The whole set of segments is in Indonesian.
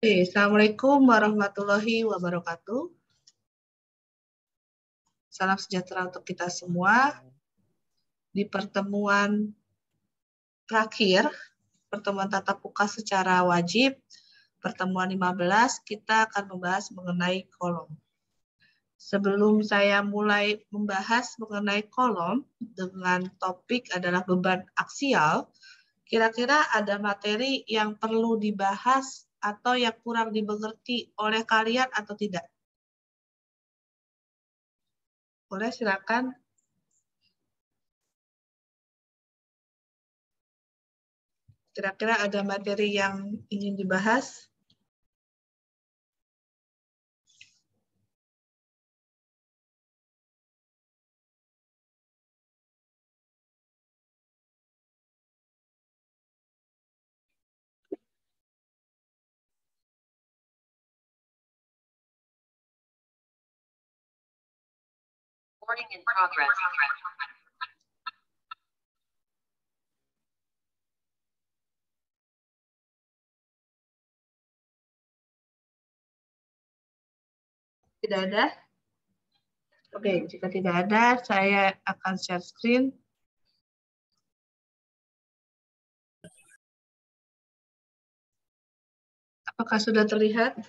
Assalamualaikum warahmatullahi wabarakatuh. Salam sejahtera untuk kita semua. Di pertemuan terakhir, pertemuan tatap muka secara wajib, pertemuan 15, kita akan membahas mengenai kolom. Sebelum saya mulai membahas mengenai kolom dengan topik adalah beban aksial, kira-kira ada materi yang perlu dibahas atau yang kurang dimengerti oleh kalian atau tidak? Boleh, silakan. Kira-kira ada materi yang ingin dibahas? Recording in progress. Tidak ada? Oke, jika tidak ada, saya akan share screen. Apakah sudah terlihat?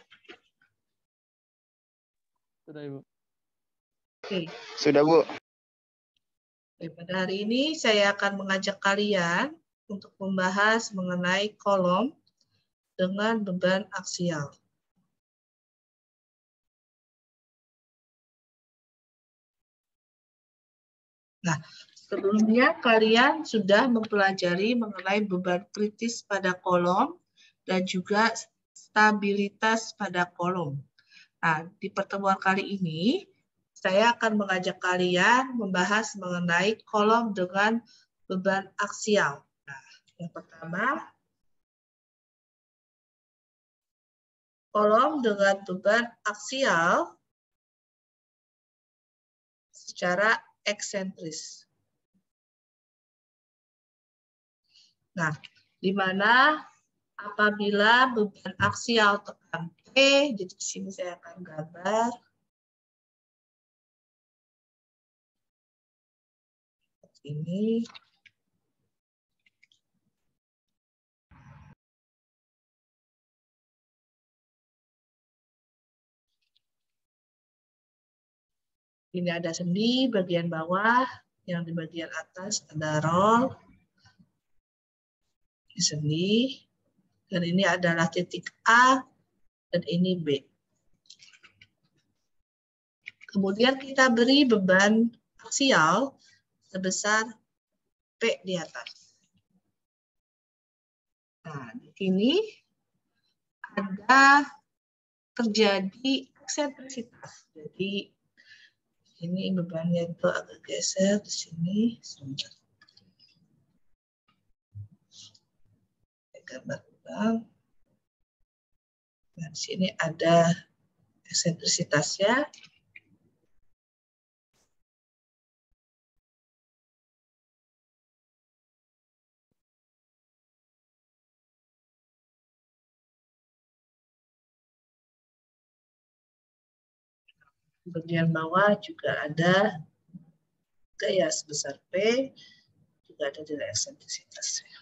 Sudah, Ibu. Oke. Sudah, Bu. Oke, pada hari ini saya akan mengajak kalian untuk membahas mengenai kolom dengan beban aksial. Nah, sebelumnya kalian sudah mempelajari mengenai beban kritis pada kolom dan juga stabilitas pada kolom. Nah, di pertemuan kali ini, saya akan mengajak kalian membahas mengenai kolom dengan beban aksial. Nah, yang pertama, kolom dengan beban aksial secara eksentris. Nah, di mana apabila beban aksial tekan P, jadi di sini saya akan gambar. Ini. Ini ada sendi bagian bawah, yang di bagian atas ada roll, di sendi, dan ini adalah titik A, dan ini B. Kemudian kita beri beban aksial sebesar P di atas. Nah, di sini ada terjadi eksentrisitas. Jadi ini bebannya itu agak geser di sini. Sebentar. Saya gambar ulang. Nah, di sini ada eksentrisitasnya. Bagian bawah juga ada gaya sebesar P, juga ada nilai eksentrisitasnya.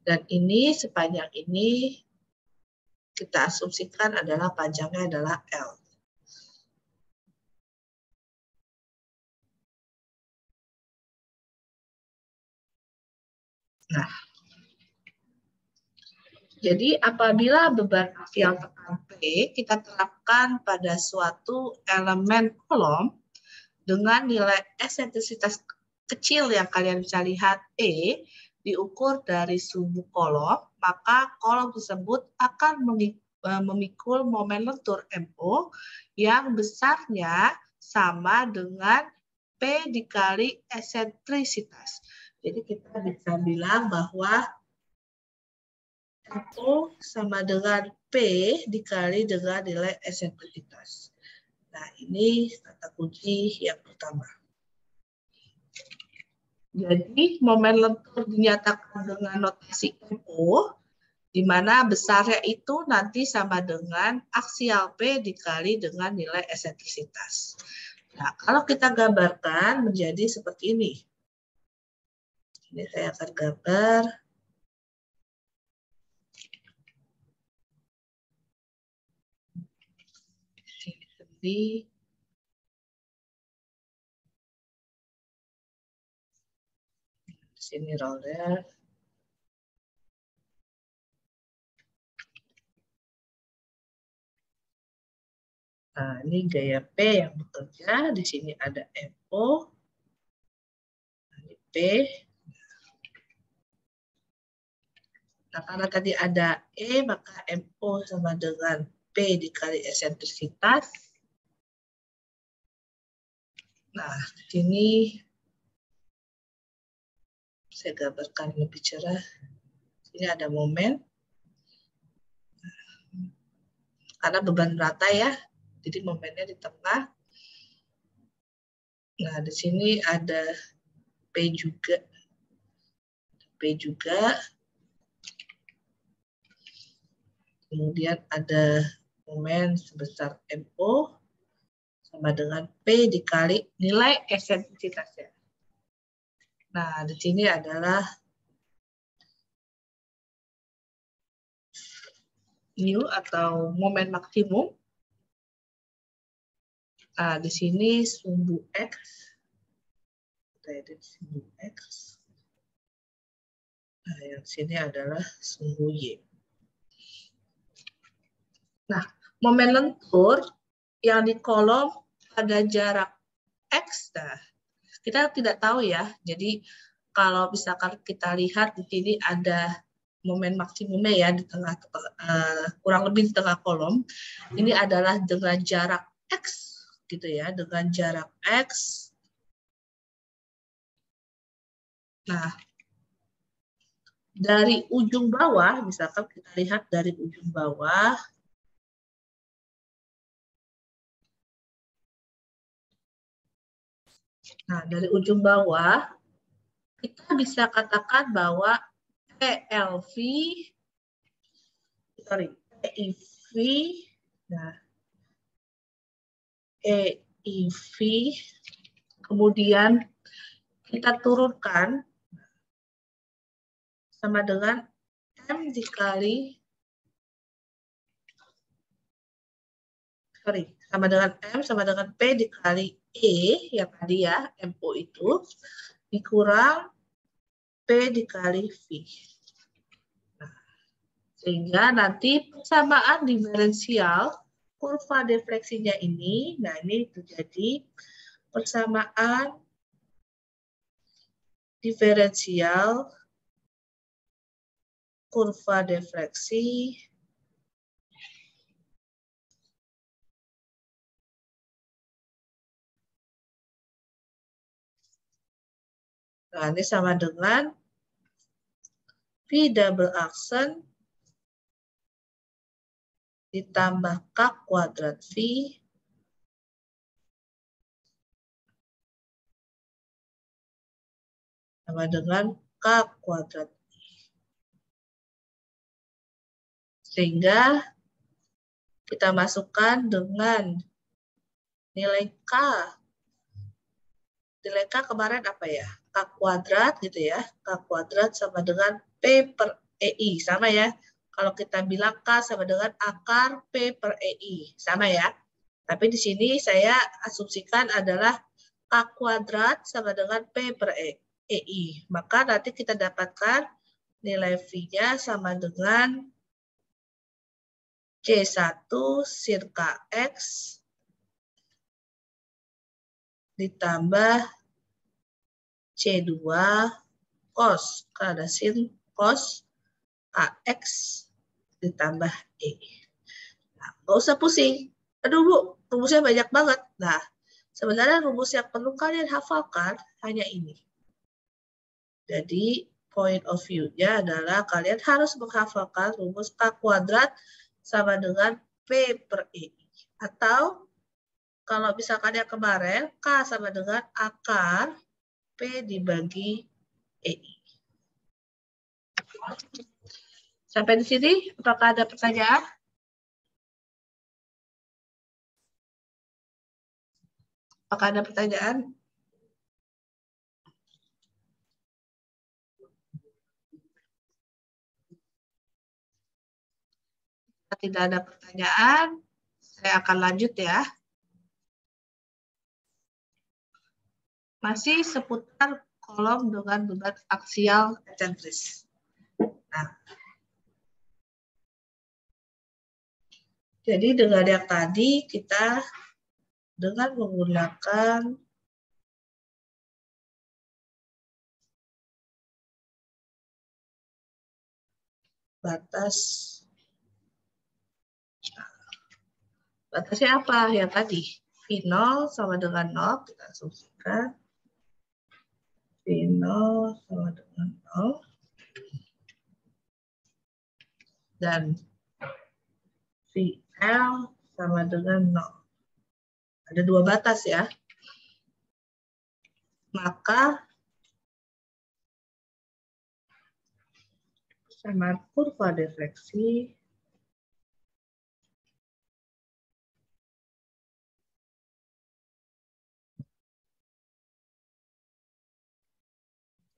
Dan ini sepanjang ini kita asumsikan adalah panjangnya adalah L. Nah, jadi apabila beban aksial tekan P kita terapkan pada suatu elemen kolom dengan nilai eksentrisitas kecil yang kalian bisa lihat E diukur dari sumbu kolom, maka kolom tersebut akan memikul momen lentur MO yang besarnya sama dengan P dikali eksentrisitas. Jadi kita bisa bilang bahwa MO sama dengan P dikali dengan nilai eksentrisitas. Nah, ini kata kunci yang pertama. Jadi momen lentur dinyatakan dengan notasi MO, di mana besarnya itu nanti sama dengan aksial P dikali dengan nilai eksentrisitas. Nah, kalau kita gambarkan menjadi seperti ini. Ini saya akan gambar. Di sini roller. Nah, ini gaya P yang bekerja. Di sini ada MO. Ini P. Nah, karena tadi ada E, maka MO sama dengan P dikali eksentrisitas. Nah, di sini saya gambarkan lebih cerah. Ini ada momen. Karena beban rata ya, jadi momennya di tengah. Nah, di sini ada P juga. P juga. Kemudian ada momen sebesar MO sama dengan P dikali nilai eksentrisitasnya. Nah, di sini adalah mu atau momen maksimum. Nah, di sini sumbu X. Kita edit sumbu X. Nah, yang sini adalah sumbu Y. Nah, momen lentur yang di kolom ada jarak X. Nah, kita tidak tahu ya. Jadi, kalau misalkan kita lihat di sini ada momen maksimumnya ya di tengah, kurang lebih di tengah kolom. Ini adalah dengan jarak X gitu ya, dengan jarak X. Nah, dari ujung bawah, misalkan kita lihat dari ujung bawah, nah dari ujung bawah kita bisa katakan bahwa PIV, nah EIV, kemudian kita turunkan sama dengan M dikali, sama dengan M sama dengan P dikali E, yang tadi ya, MO itu, dikurang P dikali V. Nah, sehingga nanti persamaan diferensial kurva defleksinya ini, nah ini terjadi persamaan diferensial kurva defleksi nah ini sama dengan V double aksen ditambah K kuadrat V sama dengan K kuadrat. Sehingga kita masukkan dengan nilai K. Nilai K kemarin apa ya? K kuadrat gitu ya. K kuadrat sama dengan P per EI. Sama ya. Kalau kita bilang K sama dengan akar P per EI. Sama ya. Tapi di sini saya asumsikan adalah K kuadrat sama dengan P per EI. Maka nanti kita dapatkan nilai V-nya sama dengan C1 sin KX ditambah C2 cos, karena sin cos KX ditambah E. Nah, nggak usah pusing. Aduh Bu, rumusnya banyak banget. Nah, sebenarnya rumus yang perlu kalian hafalkan hanya ini. Jadi, point of view-nya adalah kalian harus menghafalkan rumus K kuadrat sama dengan P per E. Atau, kalau misalkan yang kemarin, K sama dengan akar P P dibagi EI. Sampai di sini, apakah ada pertanyaan? Apakah ada pertanyaan? Jika tidak ada pertanyaan, saya akan lanjut ya. Masih seputar kolom dengan beban aksial eksentris. Nah, jadi dengan yang tadi kita dengan menggunakan batasnya apa ya tadi? V0 sama dengan 0, kita asumsikan. V0 sama dengan 0. Dan VL sama dengan 0. Ada dua batas ya. Maka sama kurva defleksi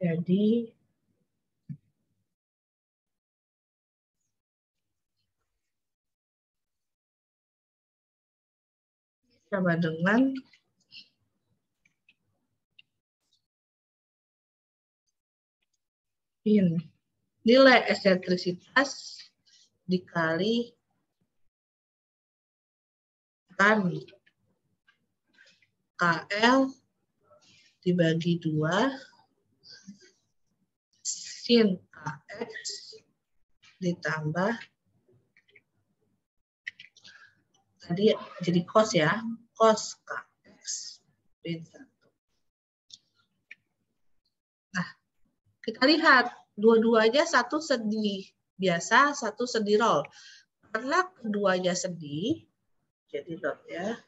jadi sama dengan nilai eksentrisitas dikali KL dibagi 2 sin KX ditambah tadi jadi cos ya, cos KX min 1. Nah, kita lihat dua-duanya satu sedi biasa, satu sedi roll. Karena keduanya sedi, jadi dot ya.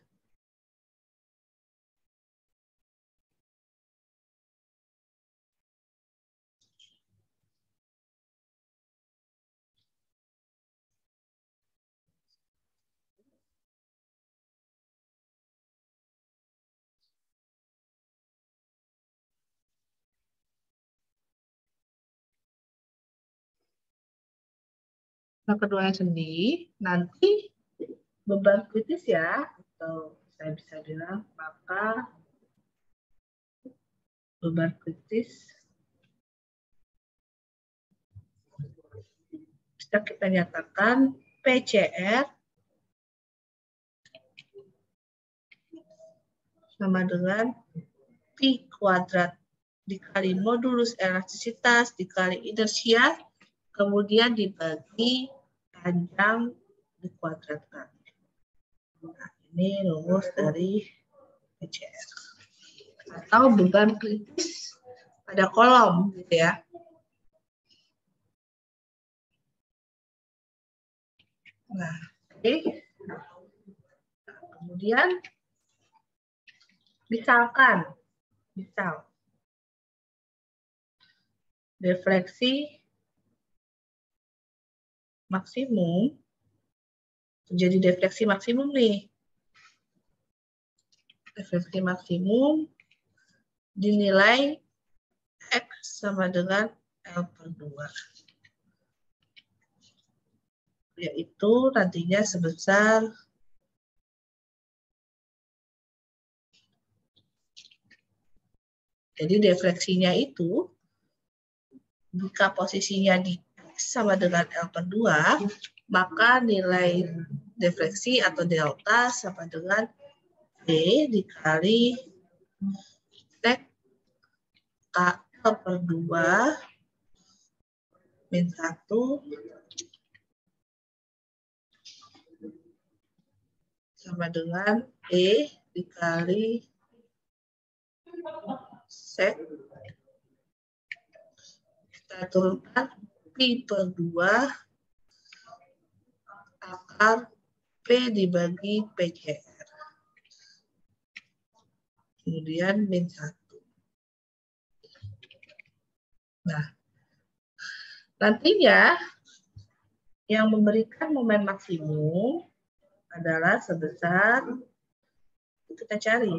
Nah, keduanya sendiri, nanti beban kritis ya, atau saya bisa bilang, maka beban kritis bisa kita nyatakan PCR sama dengan P kuadrat dikali modulus elastisitas dikali inersia, kemudian dibagi panjang dikuadratkan. Nah, ini rumus dari PCR. Atau beban kritis pada kolom, gitu ya. Nah, oke. Kemudian, misal defleksi maksimum, terjadi defleksi maksimum nih. Defleksi maksimum dinilai X sama dengan L/2. Yaitu nantinya sebesar jadi defleksinya itu jika posisinya di X sama dengan L/2, maka nilai defleksi atau delta sama dengan D dikali sek KL/2 min 1 sama dengan E dikali sek kita turunkan Pi/2 akar P dibagi PCR. Kemudian min 1. Nah, nantinya yang memberikan momen maksimum adalah sebesar, kita cari.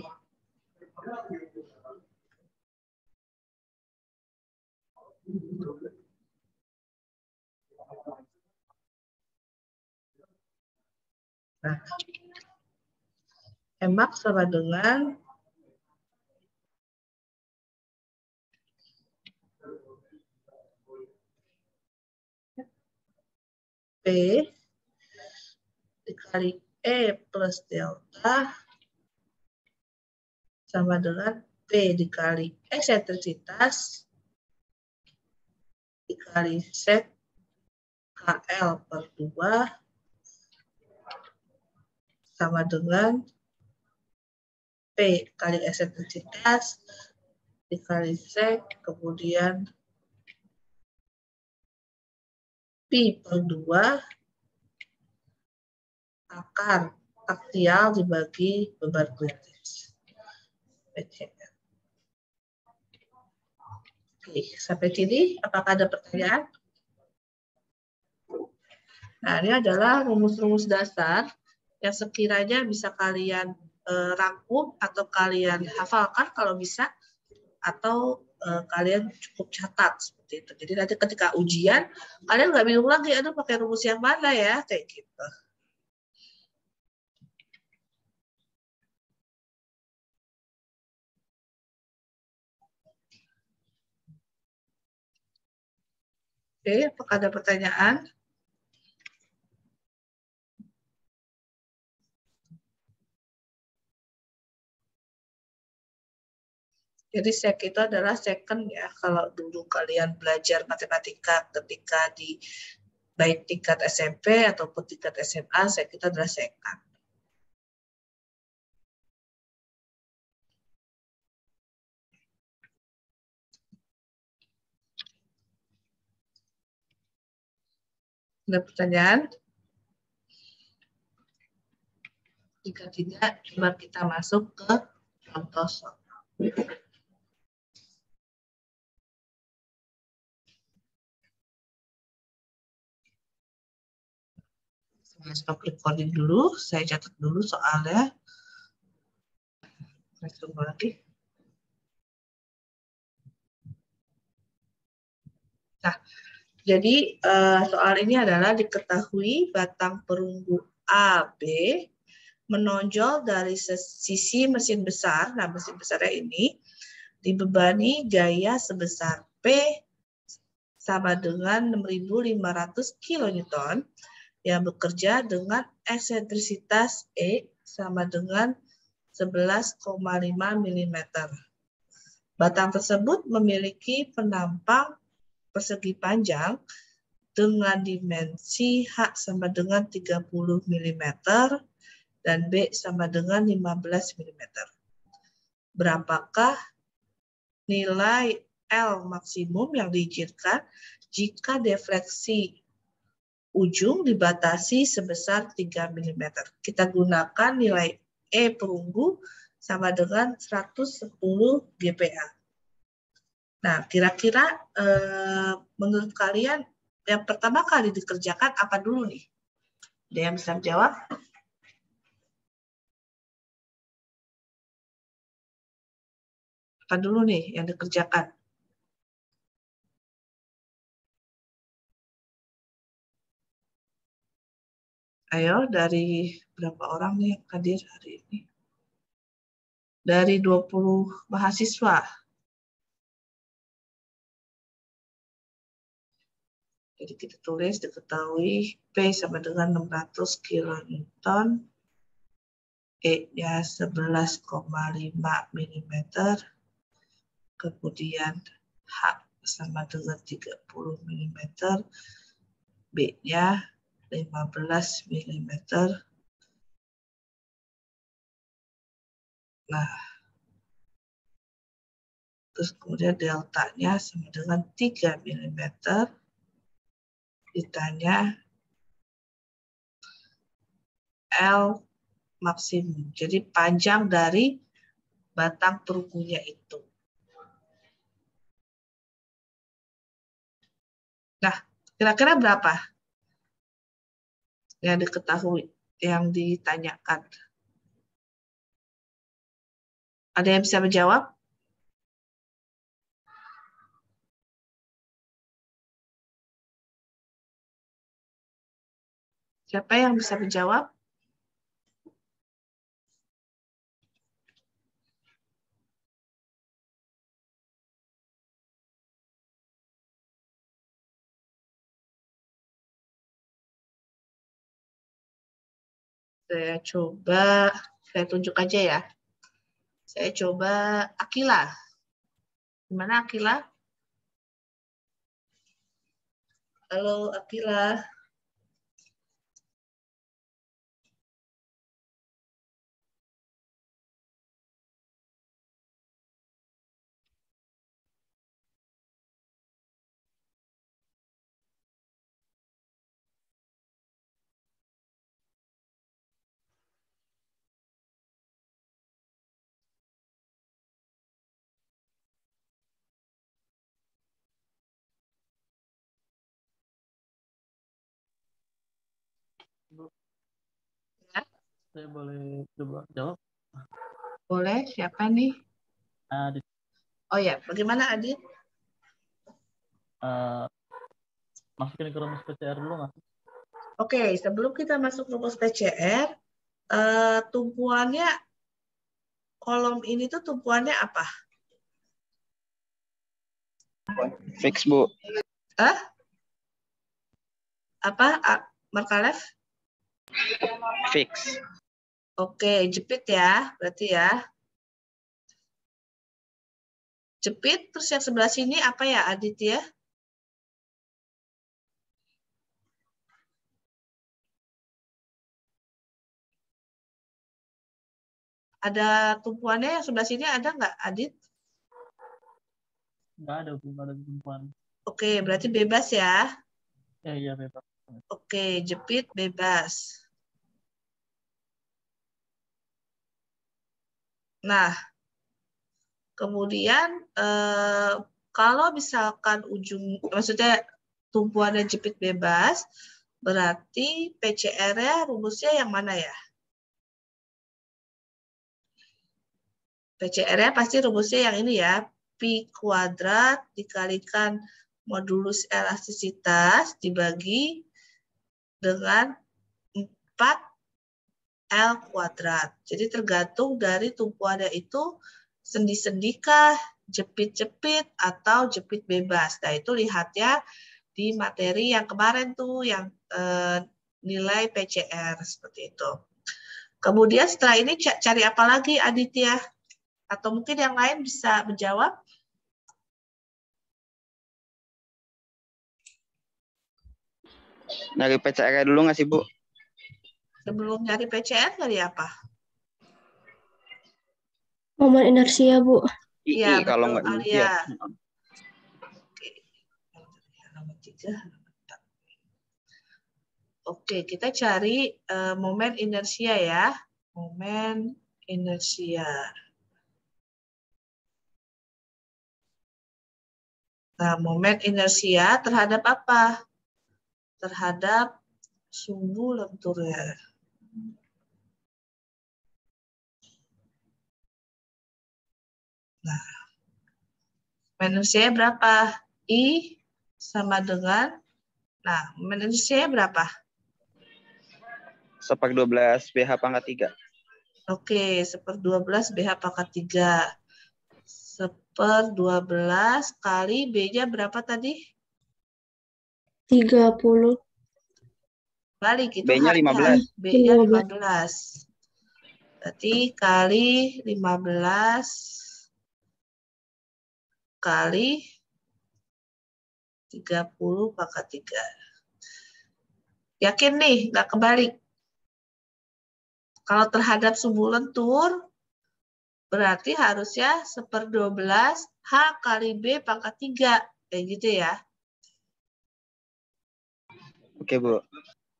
Nah, Mmax sama dengan P dikali E plus delta sama dengan P dikali eksentrisitas dikali sek KL per 2 sama dengan P kali eksentrisitas dikali sek, kemudian Pi per 2 akar aksial dibagi beban kritis. Oke, sampai sini apakah ada pertanyaan? Nah, ini adalah rumus-rumus dasar yang sekiranya bisa kalian rangkum atau kalian hafalkan kalau bisa, atau kalian cukup catat seperti itu. Jadi nanti ketika ujian, kalian nggak bingung lagi, aduh pakai rumus yang mana ya, kayak gitu. Oke, apakah ada pertanyaan? Jadi sek itu adalah second ya, kalau dulu kalian belajar matematika ketika di baik tingkat SMP ataupun tingkat SMA, sek itu adalah second. Ada pertanyaan? Jika tidak, coba kita masuk ke contoh soal. Saya stop recording dulu, saya catat dulu soalnya. Saya tunggu lagi. Nah, jadi soal ini adalah diketahui batang perunggu AB menonjol dari sisi mesin besar. Nah, mesin besarnya ini dibebani gaya sebesar P sama dengan 6.500 kN yang bekerja dengan eksentrisitas E sama dengan 11,5 mm. Batang tersebut memiliki penampang persegi panjang dengan dimensi H sama dengan 30 mm dan B sama dengan 15 mm. Berapakah nilai L maksimum yang diizinkan jika defleksi ujung dibatasi sebesar 3 mm. Kita gunakan nilai E perunggu sama dengan 110 GPa. Nah, kira-kira menurut kalian yang pertama kali dikerjakan apa dulu nih? Ada yang bisa jawab? Apa dulu nih yang dikerjakan? Ayo, dari berapa orang nih yang hadir hari ini? Dari 20 mahasiswa. Jadi kita tulis diketahui P sama dengan 600 kN, E-nya 11,5 mm, kemudian H sama dengan 30 mm, B-nya 15 mm. Nah, terus kemudian deltanya sama dengan 3 mm. Ditanya L maksimum. Jadi panjang dari batang perunggunya itu. Nah, kira-kira berapa yang diketahui, yang ditanyakan? Ada yang bisa menjawab? Siapa yang bisa menjawab? Saya tunjuk aja ya. Saya coba Akila. Gimana Akila? Halo Akila. Bu, Ya, saya boleh coba jawab? boleh. Siapa nih? Adit, Oh ya, bagaimana Adit? masukin ke rumus PCR dulu nggak? Oke, sebelum kita masuk rumus PCR, tumpuannya kolom ini tuh tumpuannya apa? Fix, Bu. Hah? Apa? Markalef? Fix. Oke, jepit ya, berarti ya. Jepit, terus yang sebelah sini apa ya, Adit ya? Ada tumpuannya yang sebelah sini ada nggak, Adit? Nggak ada, Bu. Nggak ada tumpuan. Oke, berarti bebas ya. Iya, bebas. Oke, jepit bebas. Nah, kemudian kalau misalkan maksudnya tumpuannya jepit bebas, berarti PCR-nya rumusnya yang mana ya? PCR-nya pasti rumusnya yang ini ya, Pi kuadrat dikalikan modulus elastisitas dibagi dengan 4 L kuadrat. Jadi tergantung dari tumpuannya itu sendi-sendi kah, jepit-jepit, atau jepit bebas. Nah, itu lihatnya di materi yang kemarin tuh, yang nilai PCR, seperti itu. Kemudian setelah ini cari apa lagi, Aditya? Atau mungkin yang lain bisa menjawab? Nyari PCR dulu nggak sih, Bu? Sebelum nyari PCR, nyari apa? Momen inersia, Bu. Iya, Kalau betul, nggak ini Alia. ya. Oke. Nomor 3. Oke, kita cari momen inersia ya. Momen inersia. Nah, momen inersia terhadap apa? Terhadap sumbu lenturnya. Nah, momen inersia berapa? I sama dengan, nah, momen inersia berapa? 1/12 BH pangkat 3. Oke, 1/12 BH pangkat 3. 1/12 kali B-nya berapa tadi? 30. Balik, itu B-nya H-nya. 15. B-nya 15. Berarti kali 15 kali 30 pangkat 3. Yakin nih, nggak kebalik. Kalau terhadap sumbu lentur, berarti harusnya 1/12 H kali B pangkat 3. Kayak gitu ya. Oke, Bu.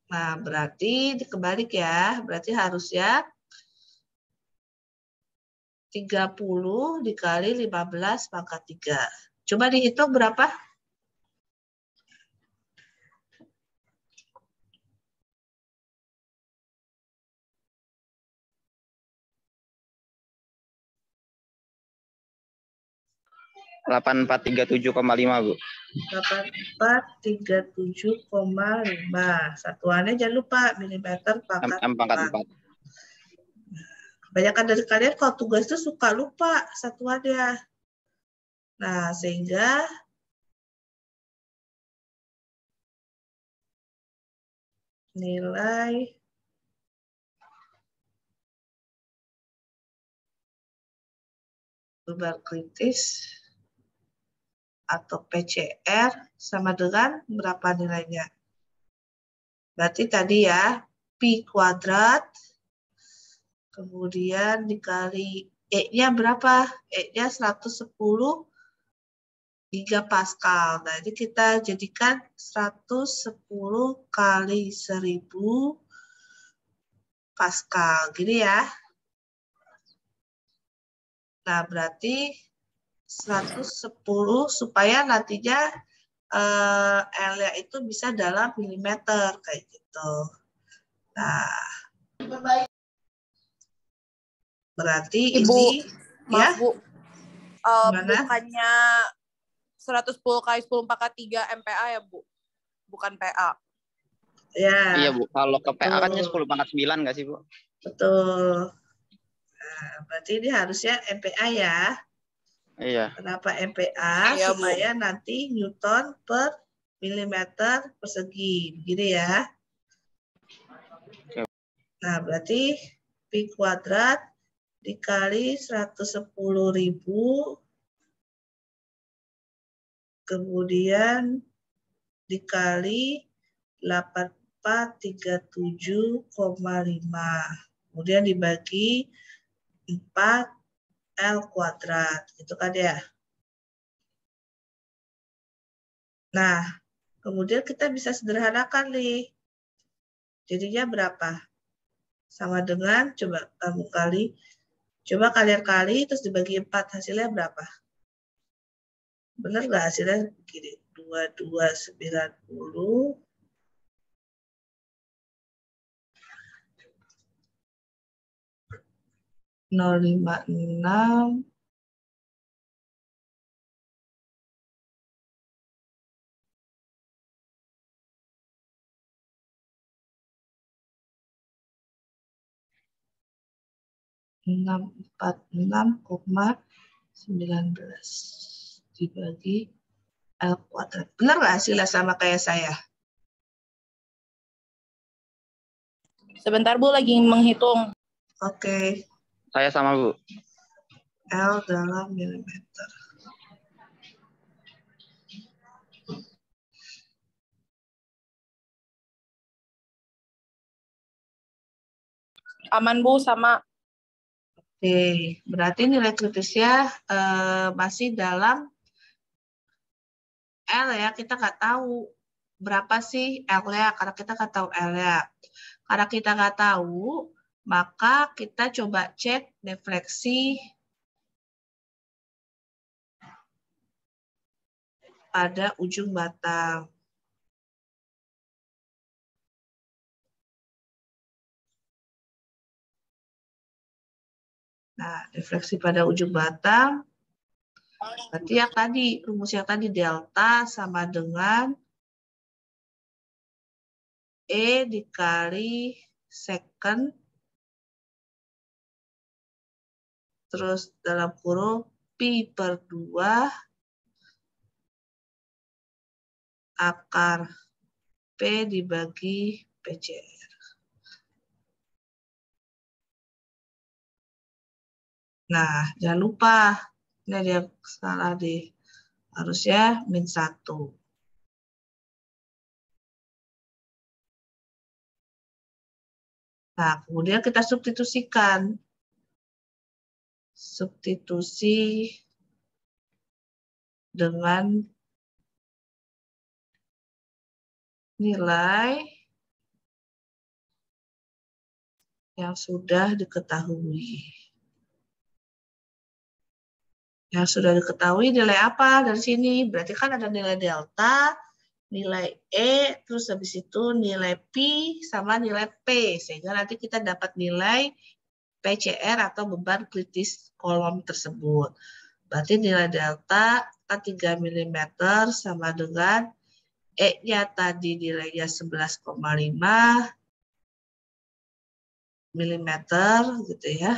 Nah, berarti kebalik ya. Berarti harusnya 30 dikali 15 pangkat 3. Coba dihitung berapa? 8437,5 Bu. 8437,5. Satuannya jangan lupa milimeter pangkat M pangkat 4. 4. Kebanyakan dari kalian kalau tugas itu suka lupa satuannya. Nah, sehingga nilai beban kritis atau PCR sama dengan berapa nilainya? Berarti tadi ya, pi kuadrat, kemudian dikali E-nya berapa? E-nya 110 gigapascal. Nah, ini kita jadikan 110 kali 1000 pascal. Gini ya. Nah, berarti 110 supaya nantinya L-nya itu bisa dalam milimeter kayak gitu. Nah, berarti Ibu, ini ya, maaf Bu, gimana? bukannya 110 kali 10 pangkat 3 MPa ya Bu? Bukan PA. Ya, Iya Bu, kalau ke PA kan betul. 10 pangkat 9 nggak sih Bu? Betul. Nah, berarti ini harusnya MPa ya. Iya. Kenapa MPa? Iya, Bu. Supaya nanti Newton per milimeter persegi. Begini ya. Oke. Nah, berarti pi kuadrat dikali 110.000 kemudian dikali 8437,5. Kemudian dibagi 4 L kuadrat. Gitu kan ya. Nah, kemudian kita bisa sederhanakan nih. Jadinya berapa? Sama dengan, coba kamu kali, coba kalian kali, terus dibagi 4, hasilnya berapa? Benar nggak hasilnya begini? 2290 056 646,19 dibagi L kuadrat. Benar nggak hasilnya sama kayak saya? Sebentar Bu, lagi menghitung. Oke. Saya sama Bu. L dalam milimeter. Aman Bu, sama. Oke, berarti nilai kritisnya masih dalam L ya, kita nggak tahu berapa sih L-nya, karena kita nggak tahu L-nya. Karena kita nggak tahu, maka kita coba cek defleksi pada ujung batang. Nah, defleksi pada ujung batang, berarti yang tadi, rumus yang tadi delta sama dengan E dikali second, terus dalam kurung pi per 2 akar P dibagi PCR. Nah, jangan lupa, ini ada yang salah di harusnya min 1. Nah, kemudian kita substitusikan. Substitusi dengan nilai yang sudah diketahui. Yang sudah diketahui nilai apa dari sini? Berarti kan ada nilai delta, nilai E, terus habis itu nilai Pi sama nilai P. Sehingga nanti kita dapat nilai PCR atau beban kritis kolom tersebut. Berarti nilai delta pangkat 3 mm sama dengan E-nya tadi nilainya 11,5 mm gitu ya.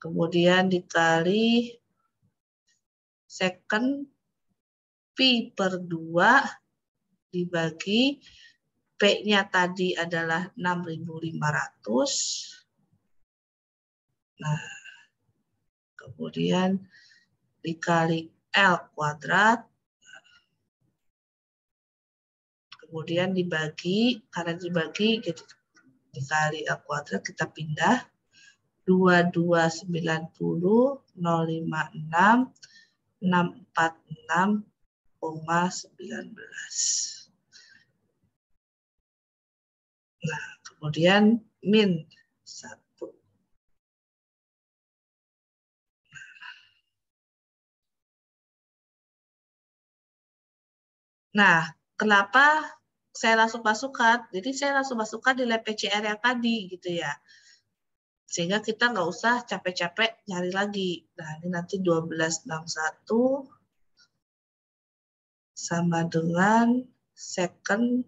Kemudian dikali second Pi per 2 dibagi P-nya tadi adalah 6.500. Nah, kemudian dikali L kuadrat. Kemudian dibagi, karena dibagi gitu, dikali L kuadrat, kita pindah. 2290, 056, 646,19. Nah, kemudian min 1. Nah, kenapa saya langsung masukkan? Jadi saya langsung masukkan nilai PCR yang tadi gitu ya. Sehingga kita nggak usah capek-capek nyari lagi. Nah, ini nanti 1261 sama dengan second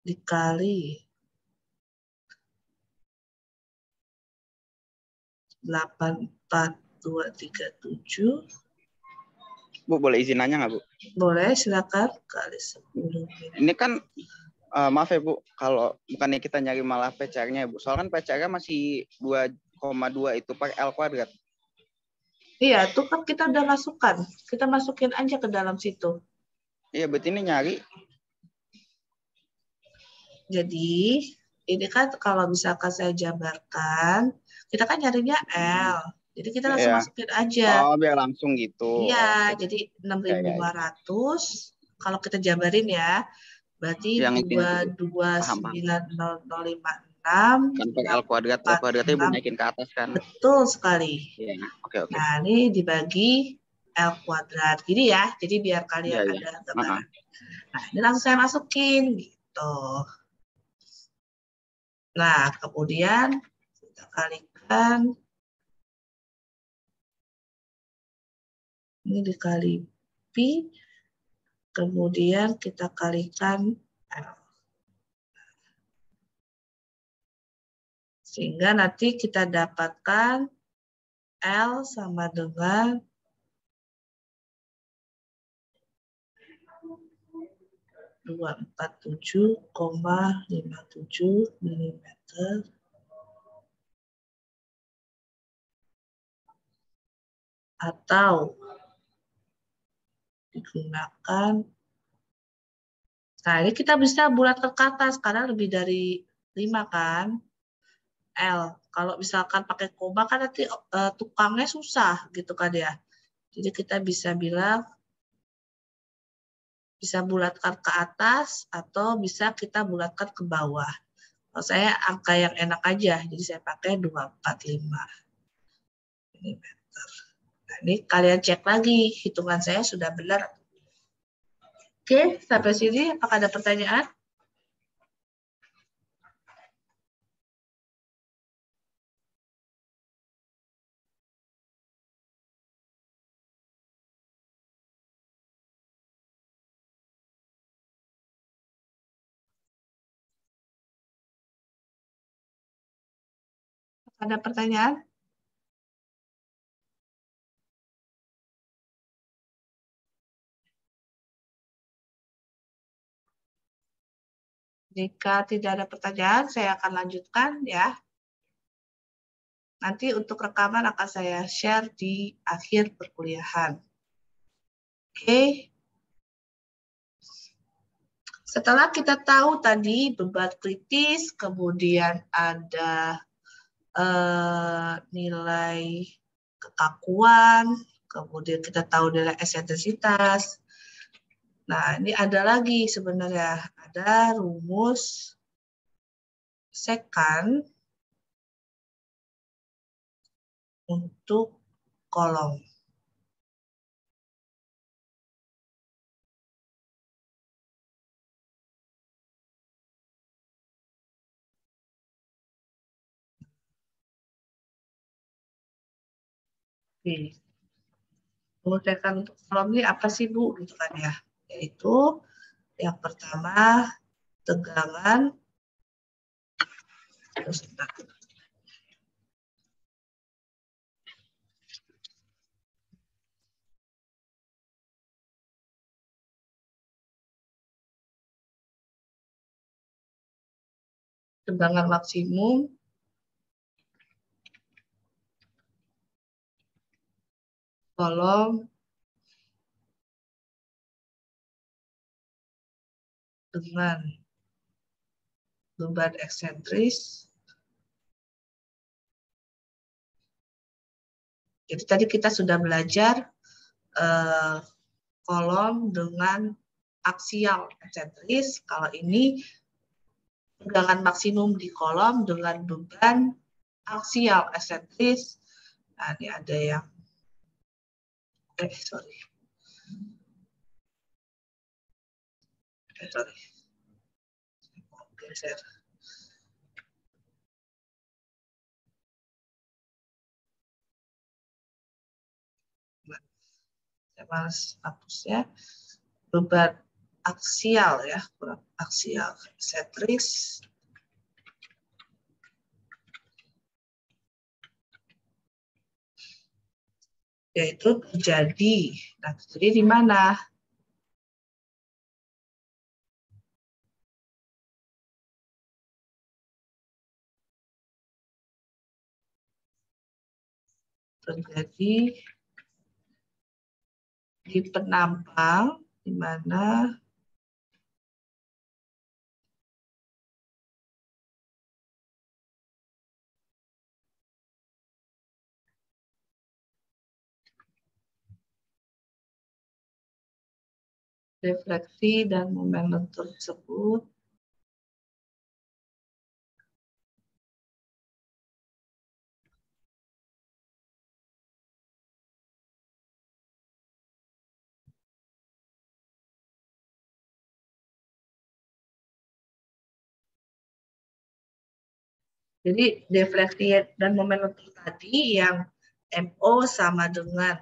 dikali 84237. Bu, boleh izin nanya nggak, Bu? Boleh, silakan. Kali 10. Ini kan, maaf ya, Bu, kalau bukannya kita nyari malah PCR-nya, Bu. Soalnya kan PCR-nya masih 2,2 itu per L kuadrat. Iya, itu kan kita udah masukkan. Kita masukin aja ke dalam situ. Iya, berarti ini nyari. Jadi, ini kan kalau misalkan saya jabarkan, kita kan nyarinya L. Jadi kita langsung Iya. masukin aja. Oh, biar langsung gitu. Iya, Oke. jadi 6.500. Kalau kita jabarin ya, berarti Yang itu, Bu. Paham. 229.056. Kan per L kuadratnya Bu naikin ke atas kan. Betul sekali. Iya, oke. Nah, ini dibagi L kuadrat. Gini ya, jadi biar kalian Iya. ada gambaran. Nah, ini langsung saya masukin gitu. Nah, kemudian kita kalikan. Ini dikali Pi. Kemudian kita kalikan L. Sehingga nanti kita dapatkan L sama dengan 247,57 mm atau digunakan. Nah, ini kita bisa bulatkan ke atas karena lebih dari 5 kan. L. Kalau misalkan pakai koma kan nanti tukangnya susah gitu kan ya. Jadi kita bisa bilang bisa bulatkan ke atas atau bisa kita bulatkan ke bawah. Kalau saya angka yang enak aja, jadi saya pakai 245 mm. Nah, ini kalian cek lagi, hitungan saya sudah benar. Oke, sampai sini apakah ada pertanyaan? Ada pertanyaan? Jika tidak ada pertanyaan, saya akan lanjutkan ya. Nanti untuk rekaman akan saya share di akhir perkuliahan. Oke. Setelah kita tahu tadi beban kritis, kemudian ada nilai kekakuan, kemudian kita tahu nilai eksentrisitas. Nah, ini ada lagi sebenarnya, ada rumus sekant untuk kolom. Oke. Mengusahakan untuk kolom ini apa sih Bu? Gitu kan ya. Yaitu yang pertama tegangan, terus tegangan maksimum, kolom dengan beban eksentris. Jadi tadi kita sudah belajar kolom dengan aksial eksentris. Kalau ini tegangan maksimum di kolom dengan beban aksial eksentris. Nah, ini ada yang sorry. Geser. Saya malas hapusnya. Beban aksial ya, kurang aksial eksentris. Yaitu terjadi. Nah, terjadi di mana? Terjadi di penampang, di mana refleksi dan momen lentur tersebut jadi defleksi dan momen lentur tadi yang MO sama dengan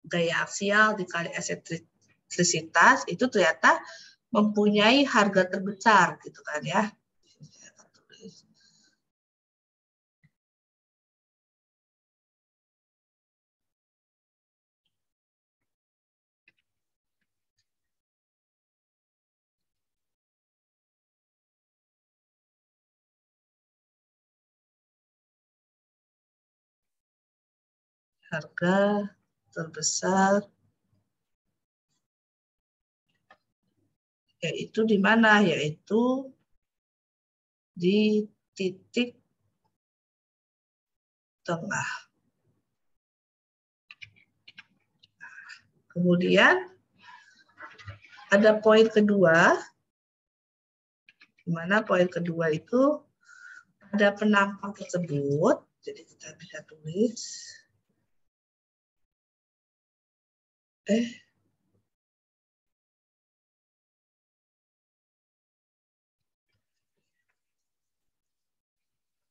gaya aksial dikali eksentrisitas itu ternyata mempunyai harga terbesar gitu kan ya. Harga terbesar yaitu di mana? Yaitu di titik tengah. Kemudian ada poin kedua, di mana poin kedua itu ada penampang tersebut. Jadi kita bisa tulis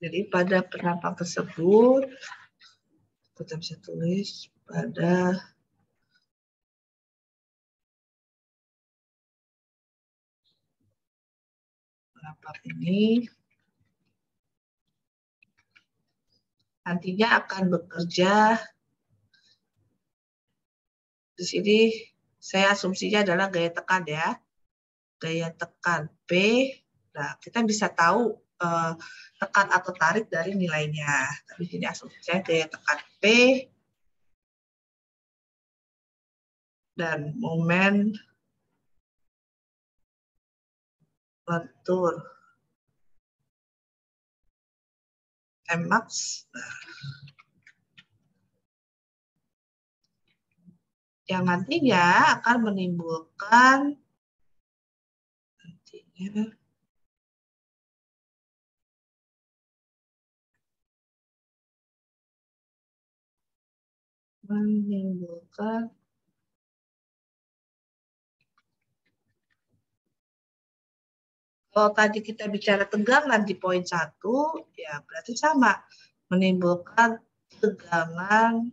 jadi pada penampang tersebut kita bisa tulis pada penampang ini nantinya akan bekerja di sini. Saya asumsinya adalah gaya tekan ya, gaya tekan P. Nah, kita bisa tahu tekan atau tarik dari nilainya. Tapi sini asumsinya gaya tekan P dan momen lentur Mmax. Nah, yang nantinya akan menimbulkan kalau tadi kita bicara tegangan di poin 1, ya berarti sama, menimbulkan tegangan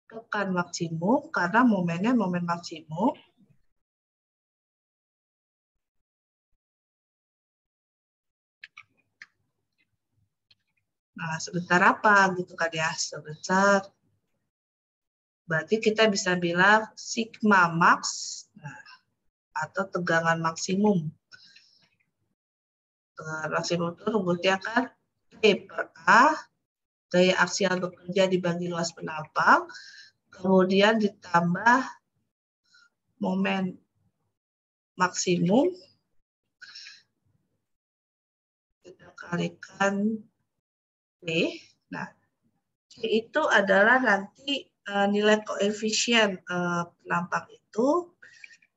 tekan maksimum karena momennya momen maksimum. Nah, sebentar apa gitu kan ya, sebentar. Berarti kita bisa bilang sigma max, nah, atau tegangan maksimum. Tegangan maksimum itu rumusnya kan P per A, gaya aksial bekerja dibagi luas penampang, kemudian ditambah momen maksimum, kita kalikan P. Nah, P itu adalah nanti nilai koefisien penampang itu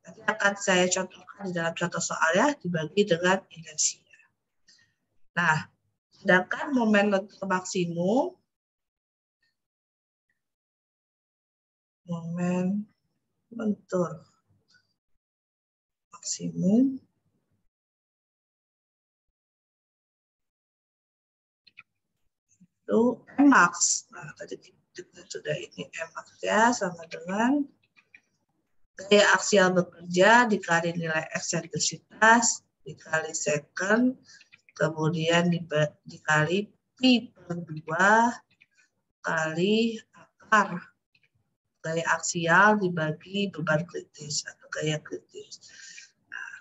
nanti akan saya contohkan di dalam contoh soalnya dibagi dengan inersia. Nah, sedangkan momen lentur maksimum, momen lentur maksimum itu Mmax. Nah, tadi kita sudah ini Mmax ya, sama dengan gaya aksial bekerja dikali nilai eksentrisitas dikali second, kemudian dikali Pi per 2 kali akar gaya aksial dibagi beban kritis atau gaya kritis. Nah,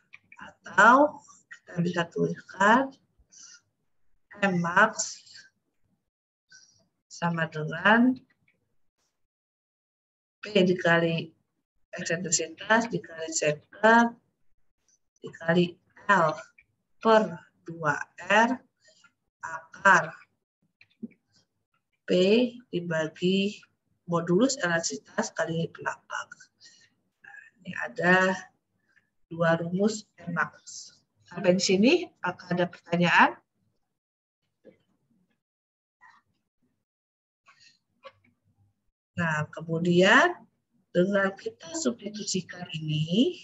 atau kita bisa tuliskan Mmax sama dengan P dikali eksentrisitas dikali second dikali L per 2R akar P dibagi modulus elastisitas kali penampang. Nah, ini ada dua rumus Mmax. Sampai di sini, apakah ada pertanyaan? Nah, kemudian dengan kita substitusikan ini,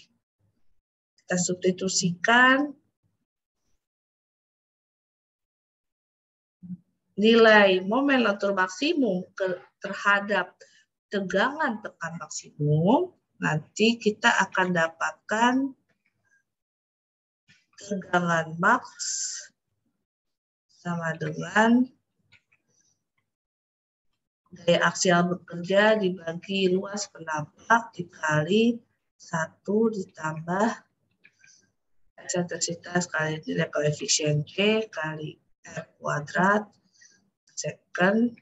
kita substitusikan nilai momen lentur maksimum terhadap tegangan tekan maksimum, nanti kita akan dapatkan tegangan max sama dengan gaya aksial bekerja dibagi luas penampak dikali 1 ditambah eksentrisitas kali nilai koefisien G kali R kuadrat second,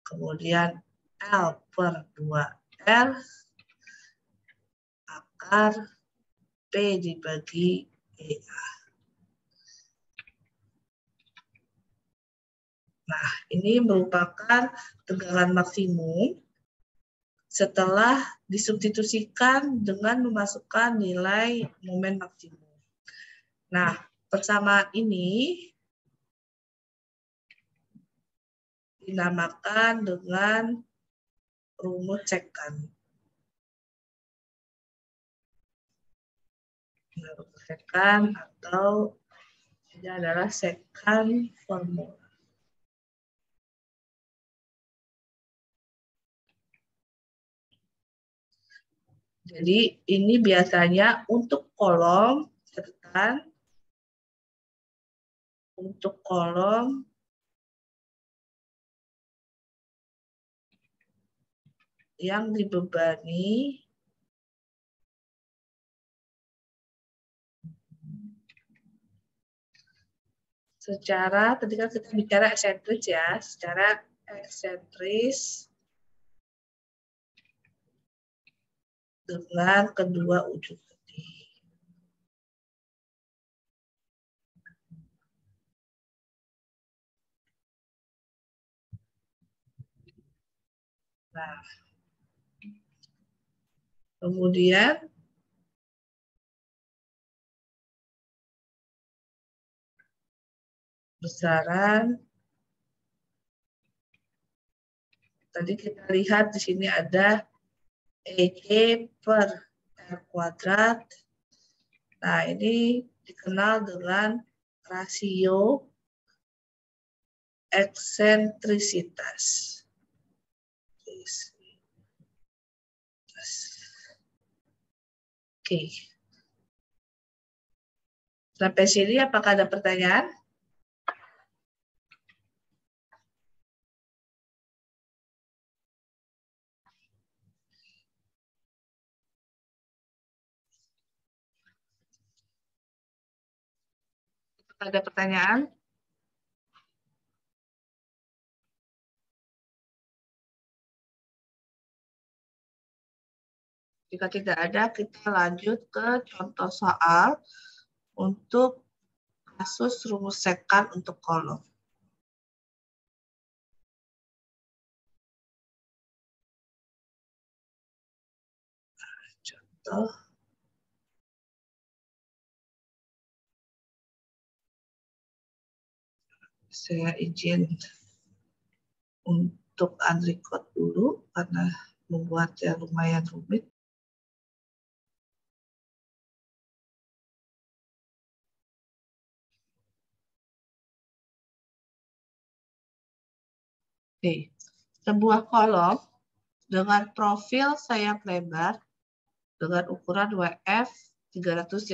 kemudian L per 2R akar P dibagi EA. Nah, ini merupakan tegangan maksimum setelah disubstitusikan dengan memasukkan nilai momen maksimum. Nah, persamaan ini dinamakan dengan rumus secant. Rumus secant atau ini adalah secant formula. Jadi ini biasanya untuk kolom catatan, untuk kolom yang dibebani secara, tadi kan kita bicara eksentris ya, secara eksentris dengan kedua ujung getih. Nah, kemudian besaran, tadi kita lihat di sini ada EG per R kuadrat. Nah, ini dikenal dengan rasio eksentrisitas. Oke. Sampai sini apakah ada pertanyaan? Ada pertanyaan? Jika tidak ada, kita lanjut ke contoh soal untuk kasus rumus sekant untuk kolom. Contoh. Saya izin untuk unrecord dulu karena membuatnya lumayan rumit. Oke, sebuah kolom dengan profil sayap lebar dengan ukuran WF 350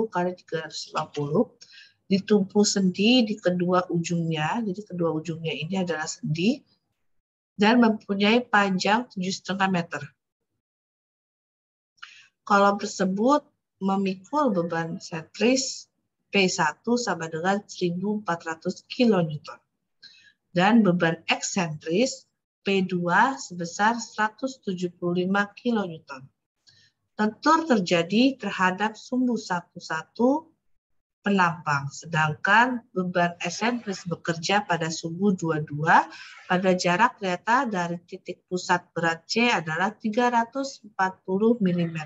kali 350 ditumpu sendi di kedua ujungnya, jadi kedua ujungnya ini adalah sendi, dan mempunyai panjang 7,5 meter. Kolom tersebut memikul beban sentris P1 sama dengan 1.400 kN dan beban eksentris P2 sebesar 175 kN. Tentur terjadi terhadap sumbu 1 pelampang, sedangkan beban eksentris bekerja pada sumbu 22 pada jarak kereta dari titik pusat berat C adalah 340 mm.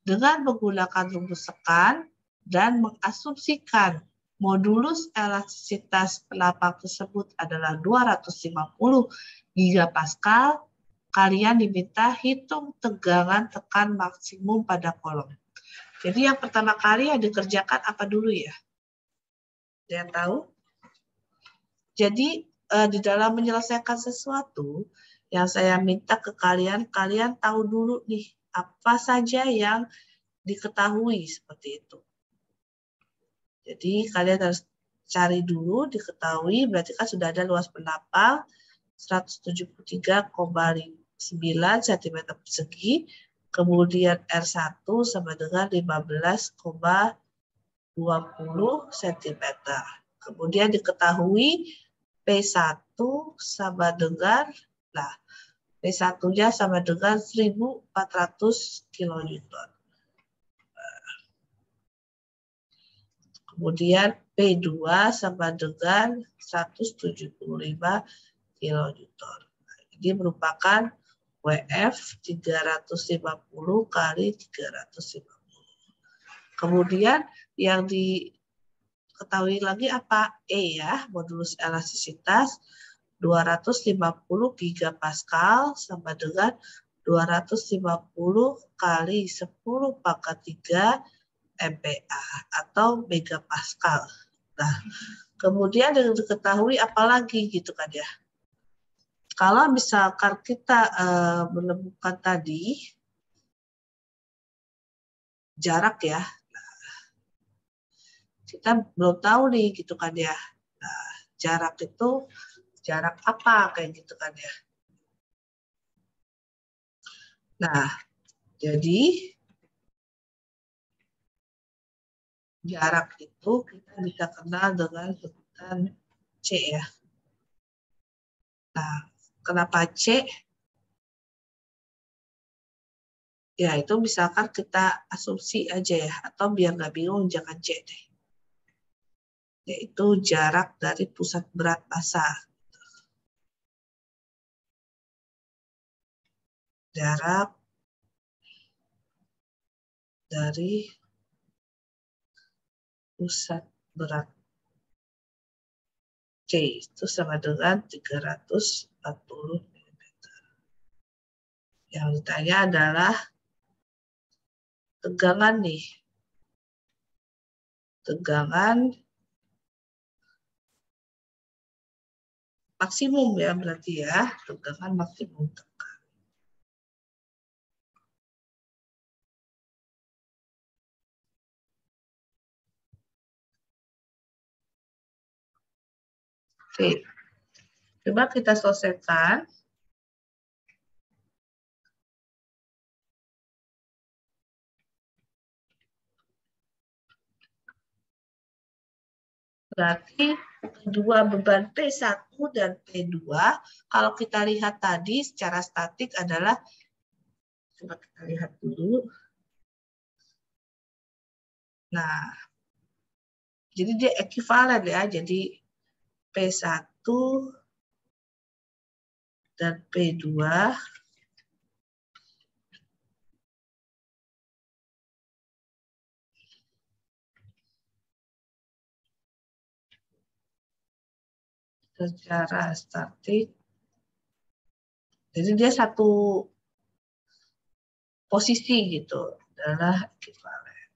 Dengan menggunakan rumus sekant dan mengasumsikan modulus elastisitas pelampang tersebut adalah 250 gigapascal, kalian diminta hitung tegangan tekan maksimum pada kolom. Jadi yang pertama kali yang dikerjakan apa dulu ya? Ada yang tahu? Jadi di dalam menyelesaikan sesuatu yang saya minta ke kalian, kalian tahu dulu nih apa saja yang diketahui seperti itu. Jadi kalian harus cari dulu, diketahui, berarti kan sudah ada luas pelampang 173,9 cm persegi, kemudian R1 sama dengan 15,20 cm. Kemudian diketahui P1 sama dengan, nah P1-nya sama dengan 1.400 kN. Kemudian P2 sama dengan 175 kN. Ini merupakan WF 350 kali 350. Kemudian yang diketahui lagi apa? E ya, modulus elastisitas 250 gigapascal sama dengan 250 kali 10 pangkat 3 MPa atau megapascal. Nah, kemudian yang diketahui apalagi gitu kan ya. Kalau misalkan kita menemukan tadi jarak ya, kita belum tahu nih gitu kan ya. Nah, jarak itu jarak apa kayak gitu kan ya. Nah, jadi jarak itu kita bisa kenal dengan sebutan C ya. Nah, kenapa C? Ya, itu misalkan kita asumsi aja ya, atau biar nggak bingung jangan C deh. Yaitu jarak dari pusat berat massa. Jarak dari pusat berat C itu sama dengan 340 mm. Yang ditanya adalah tegangan nih. Tegangan maksimum ya berarti ya, tegangan maksimum tekan. Oke, coba kita selesaikan. Berarti kedua beban P1 dan P2, kalau kita lihat tadi secara statik adalah, coba kita lihat dulu. Nah, jadi dia ekivalen ya, jadi P1 dan P2 secara statik, jadi dia satu posisi gitu, adalah ekivalen.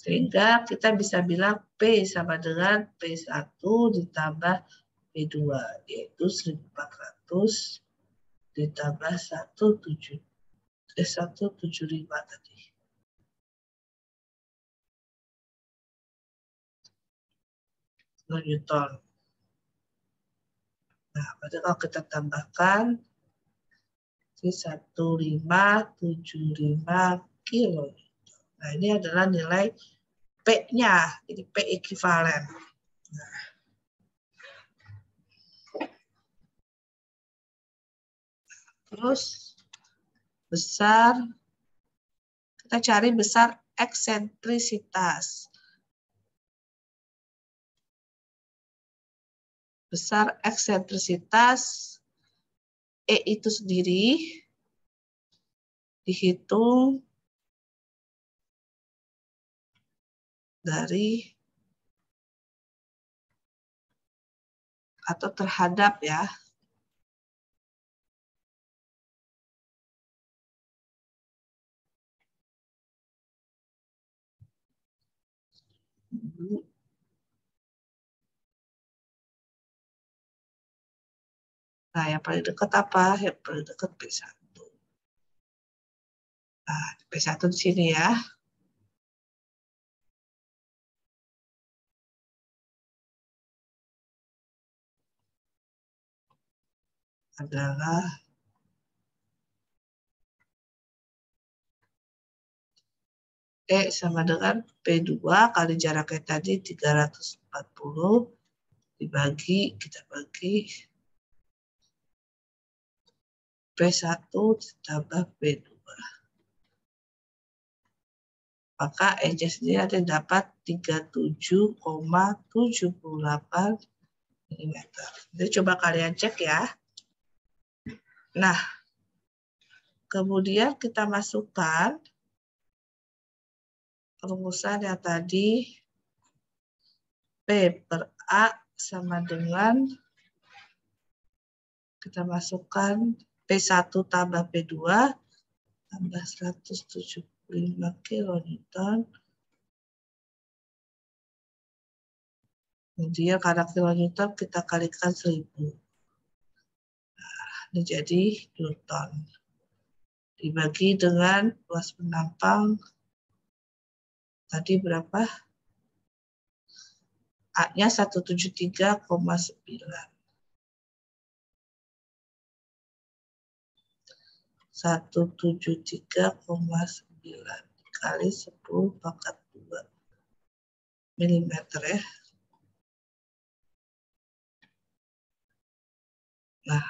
Sehingga kita bisa bilang P sama dengan P1 ditambah P2, yaitu 1400 ditambah 175 tadi. Newton. Nah, berarti kalau kita tambahkan 1575 kilo. Nah, ini adalah nilai P-nya, jadi P ekivalen. Nah. Terus besar, kita cari besar eksentrisitas. Besar eksentrisitas E itu sendiri dihitung dari atau terhadap ya. Nah, yang paling dekat apa? Yang paling dekat P1. Nah, P1 di sini ya. Adalah E sama dengan P2 kali jaraknya tadi 340 dibagi, kita bagi P1 ditambah P2. Maka E-nya sendiri ada dapat 37,78 mm. Jadi coba kalian cek ya. Nah, kemudian kita masukkan rumusan yang tadi P per A sama dengan, kita masukkan P1 tambah P2 tambah 175 kilonewton. Kemudian karena kilonewton kita kalikan 1000. Nah, ini jadi newton. Dibagi dengan luas penampang tadi berapa? A-nya 173,9. 173,9 kali 10 pangkat 2 mm ya. Nah,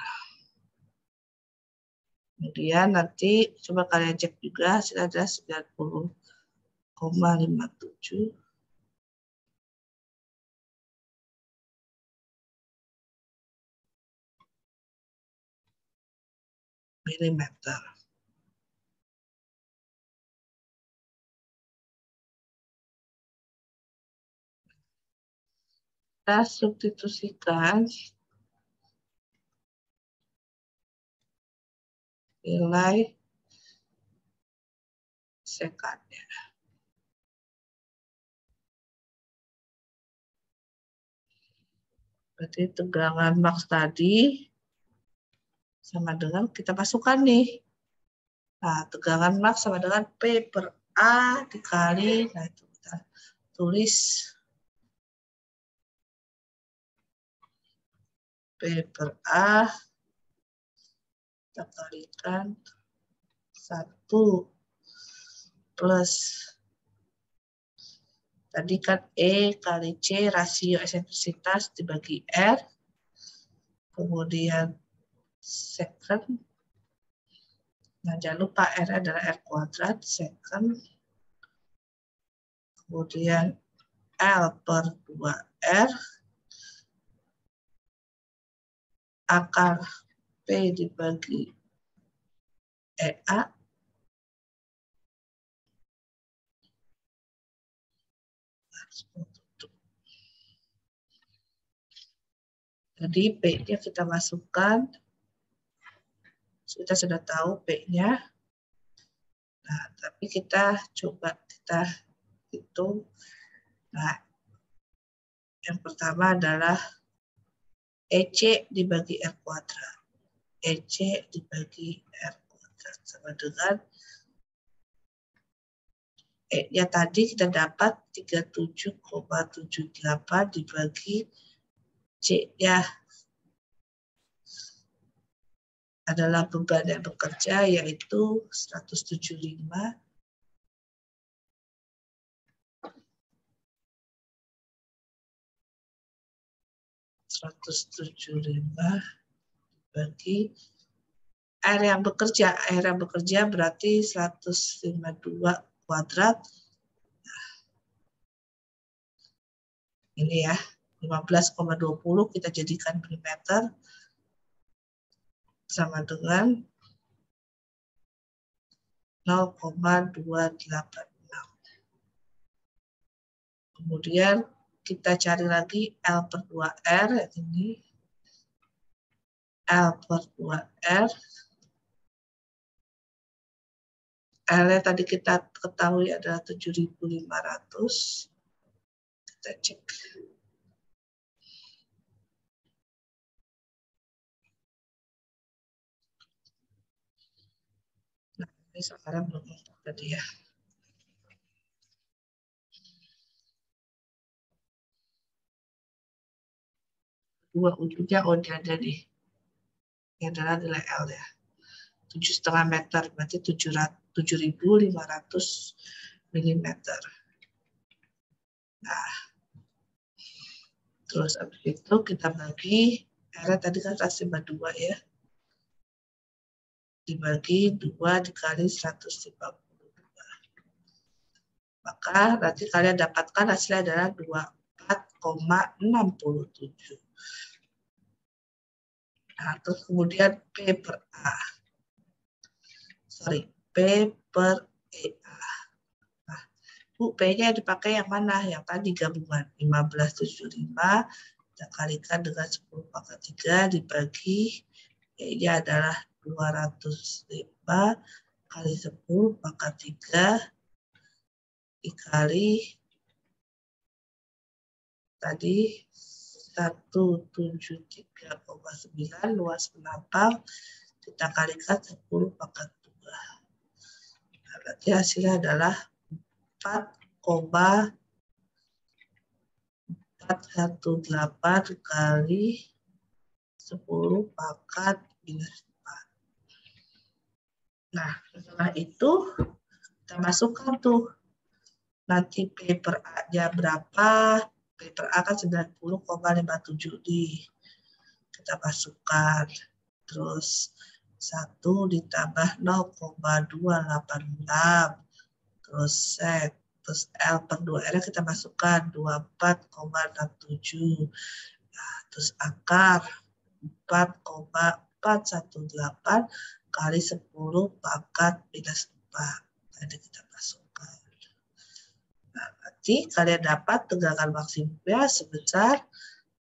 kemudian nanti coba kalian cek juga hasil ada 90,57 mm. Kita substitusikan nilai sekannya. Berarti tegangan maks tadi sama dengan kita masukkan nih. Nah, tegangan maks sama dengan P per A dikali, nah itu kita tulis P per A kita kalikan 1 plus tadi kan E kali C rasio eksentrisitas dibagi R, kemudian second, nah jangan lupa R adalah R kuadrat, second, kemudian L per 2R, akar P dibagi EA, jadi P-nya kita masukkan, kita sudah tahu P-nya. Nah, tapi kita coba kita hitung. Nah, yang pertama adalah EC dibagi R kuadrat. EC dibagi R kuadrat sama dengan E-nya tadi kita dapat 37,78 dibagi C-nya adalah beban yang bekerja yaitu 175 bagi R yang bekerja. R yang bekerja berarti 152 kuadrat. Ini ya, 15,20 kita jadikan milimeter sama dengan 0,286. Kemudian kita cari lagi L per 2R, ini L per 2R. L-nya tadi kita ketahui adalah 7.500. Kita cek. Nah, ini sekarang belum tadi ya. Dua ujungnya ada nih. Ini adalah nilai L ya. 7,5 meter, berarti 7.500 mm. Nah, terus habis itu kita bagi, R tadi kan 152 ya. Dibagi 2 dikali 152. Maka nanti kalian dapatkan hasilnya adalah 24,67. Nah, terus kemudian P per A. P per EA. Nah, Bu, P-nya dipakai yang mana? Yang tadi gabungan 1575 kita kalikan dengan 10 pangkat 3 dibagi E-nya adalah 205 kali 10 pangkat 3 dikali tadi 173,9 luas penapal kita kalikan 10 pangkat 2. Nah, berarti hasilnya adalah 4,418 kali 10 pangkat minus 4. Nah, setelah itu kita masukkan tuh nanti P per A-nya berapa? P per A kan 90,57 nih. Kita masukkan. Terus 1 ditambah 0,286. Terus set. Terus L per 2R kita masukkan 24,67. Nah, terus akar 4,418 kali 10 pangkat minus 4. Tadi kita masukkan. Nah, berarti kalian dapat tegangan maksimumnya sebesar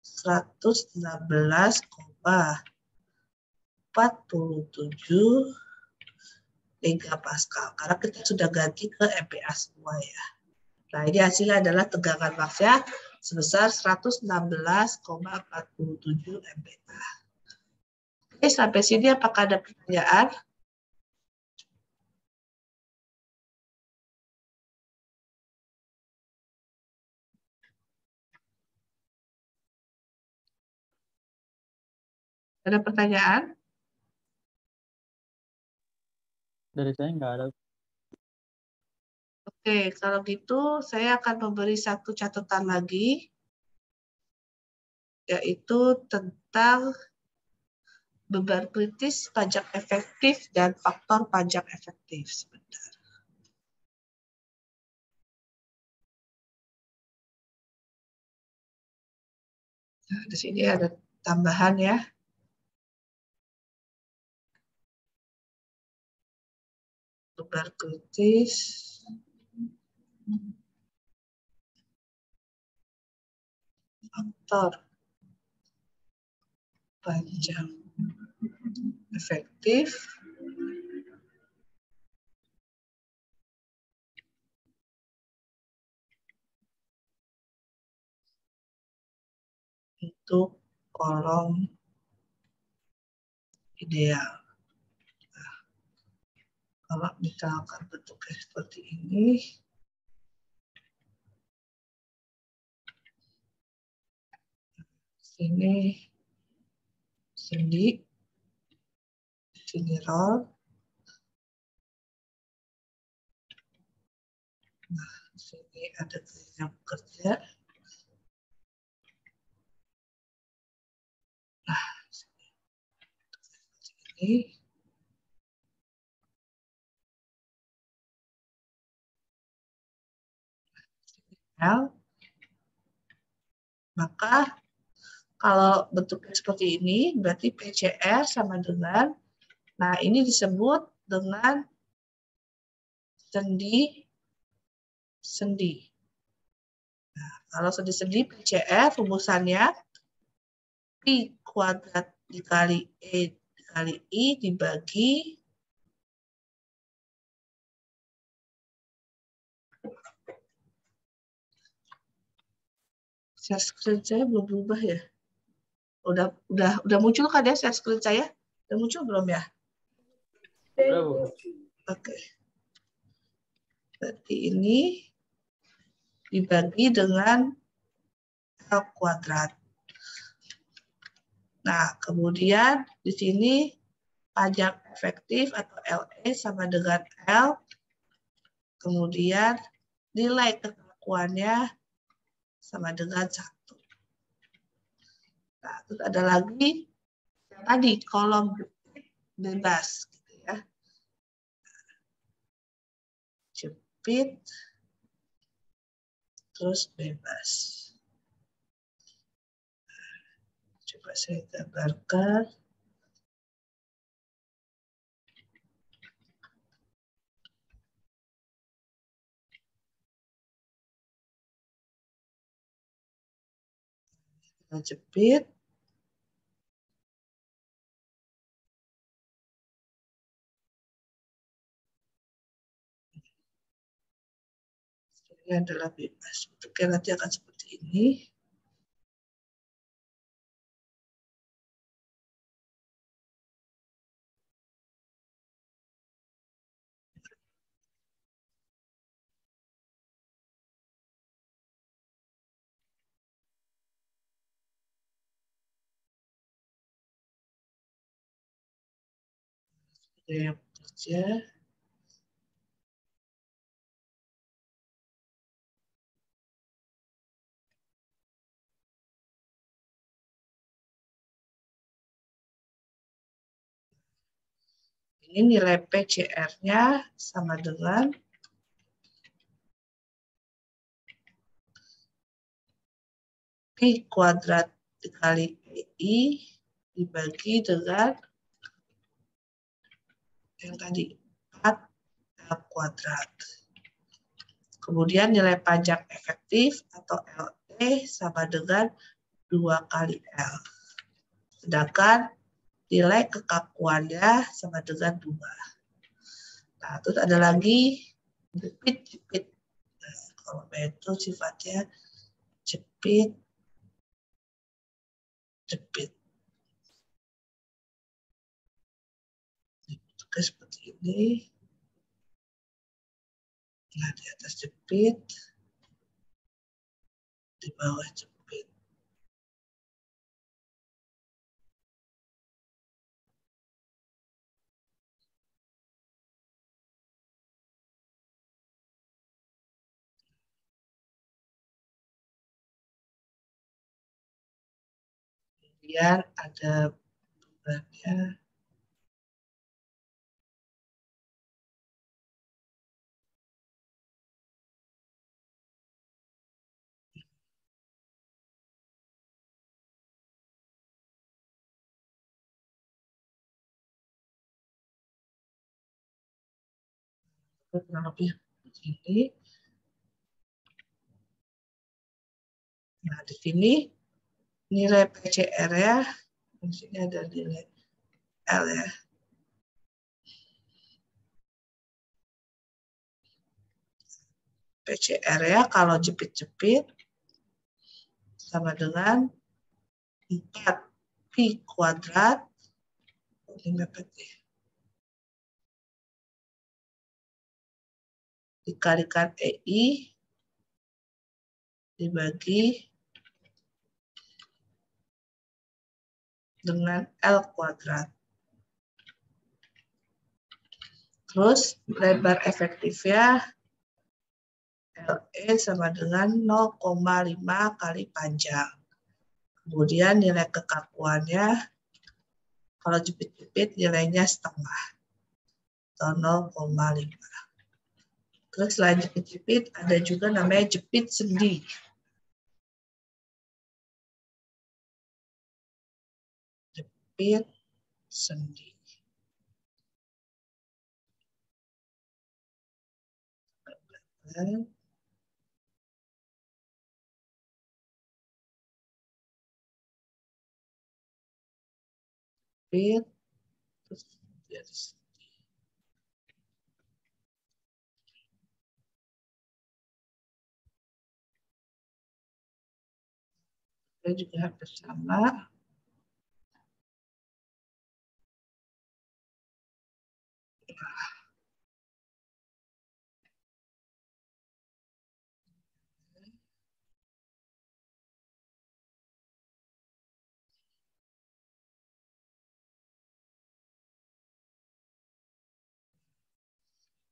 116,47 megapascal. Karena kita sudah ganti ke MPa semua ya. Nah, ini hasilnya adalah tegangan maksnya sebesar 116,47 MPa. Oke, sampai sini apakah ada pertanyaan? Ada pertanyaan? Dari saya nggak ada. Oke, kalau gitu saya akan memberi satu catatan lagi, yaitu tentang beban kritis, pajak efektif, dan faktor pajak efektif. Sebentar. Nah, di sini ada tambahan ya. Beban kritis, faktor pajak efektif, untuk kolom ideal. Nah, kalau misalkan bentuknya seperti ini, sini sendi, sini roll. Nah, sini ada yang bekerja. Nah, ini L. Maka kalau bentuknya seperti ini, berarti PCR sama dengan, nah ini disebut dengan sendi-sendi. Nah, kalau sendi-sendi PCR rumusannya Pi kuadrat dikali E dikali I dibagi share screen saya belum berubah ya? Udah muncul kan ya share screen saya? Udah muncul belum ya? Udah, Bu. Oke. Berarti ini dibagi dengan L kuadrat. Nah, kemudian di sini pajak efektif atau LE sama dengan L. Kemudian nilai kekakuannya sama dengan 1. Nah, terus ada lagi yang tadi kolom bebas gitu ya. Jepit terus bebas. Coba saya gambarkan. Kita jepit. Ini adalah bebas. Bentuknya nanti akan seperti ini. Yang bekerja. Ini nilai PCR-nya sama dengan Pi kuadrat dikali I dibagi dengan yang tadi 4 L kuadrat. Kemudian nilai pajak efektif atau LE sama dengan 2 kali L. Sedangkan nilai kekakuannya sama dengan 2. Nah, terus ada lagi jepit. Nah, kalau itu sifatnya jepit, jepit. Oke, seperti ini. Nah, di atas jepit, di bawah jepit. Kemudian ada bebannya. Kurang lebih begini. Nah, di sini nilai PCR ya, di sini ada nilai L ya. PCR ya, kalau jepit-jepit sama dengan 4 pi kuadrat 5 pt dikalikan EI dibagi dengan L kuadrat. Terus lebar efektifnya LE sama dengan 0,5 kali panjang. Kemudian nilai kekakuannya, kalau jepit-jepit nilainya setengah, atau 0,5. Terus selain jepit-jepit, ada juga namanya jepit sendi. Jepit sendi. Jepit, terus dari sendi. Kita juga hampir sama.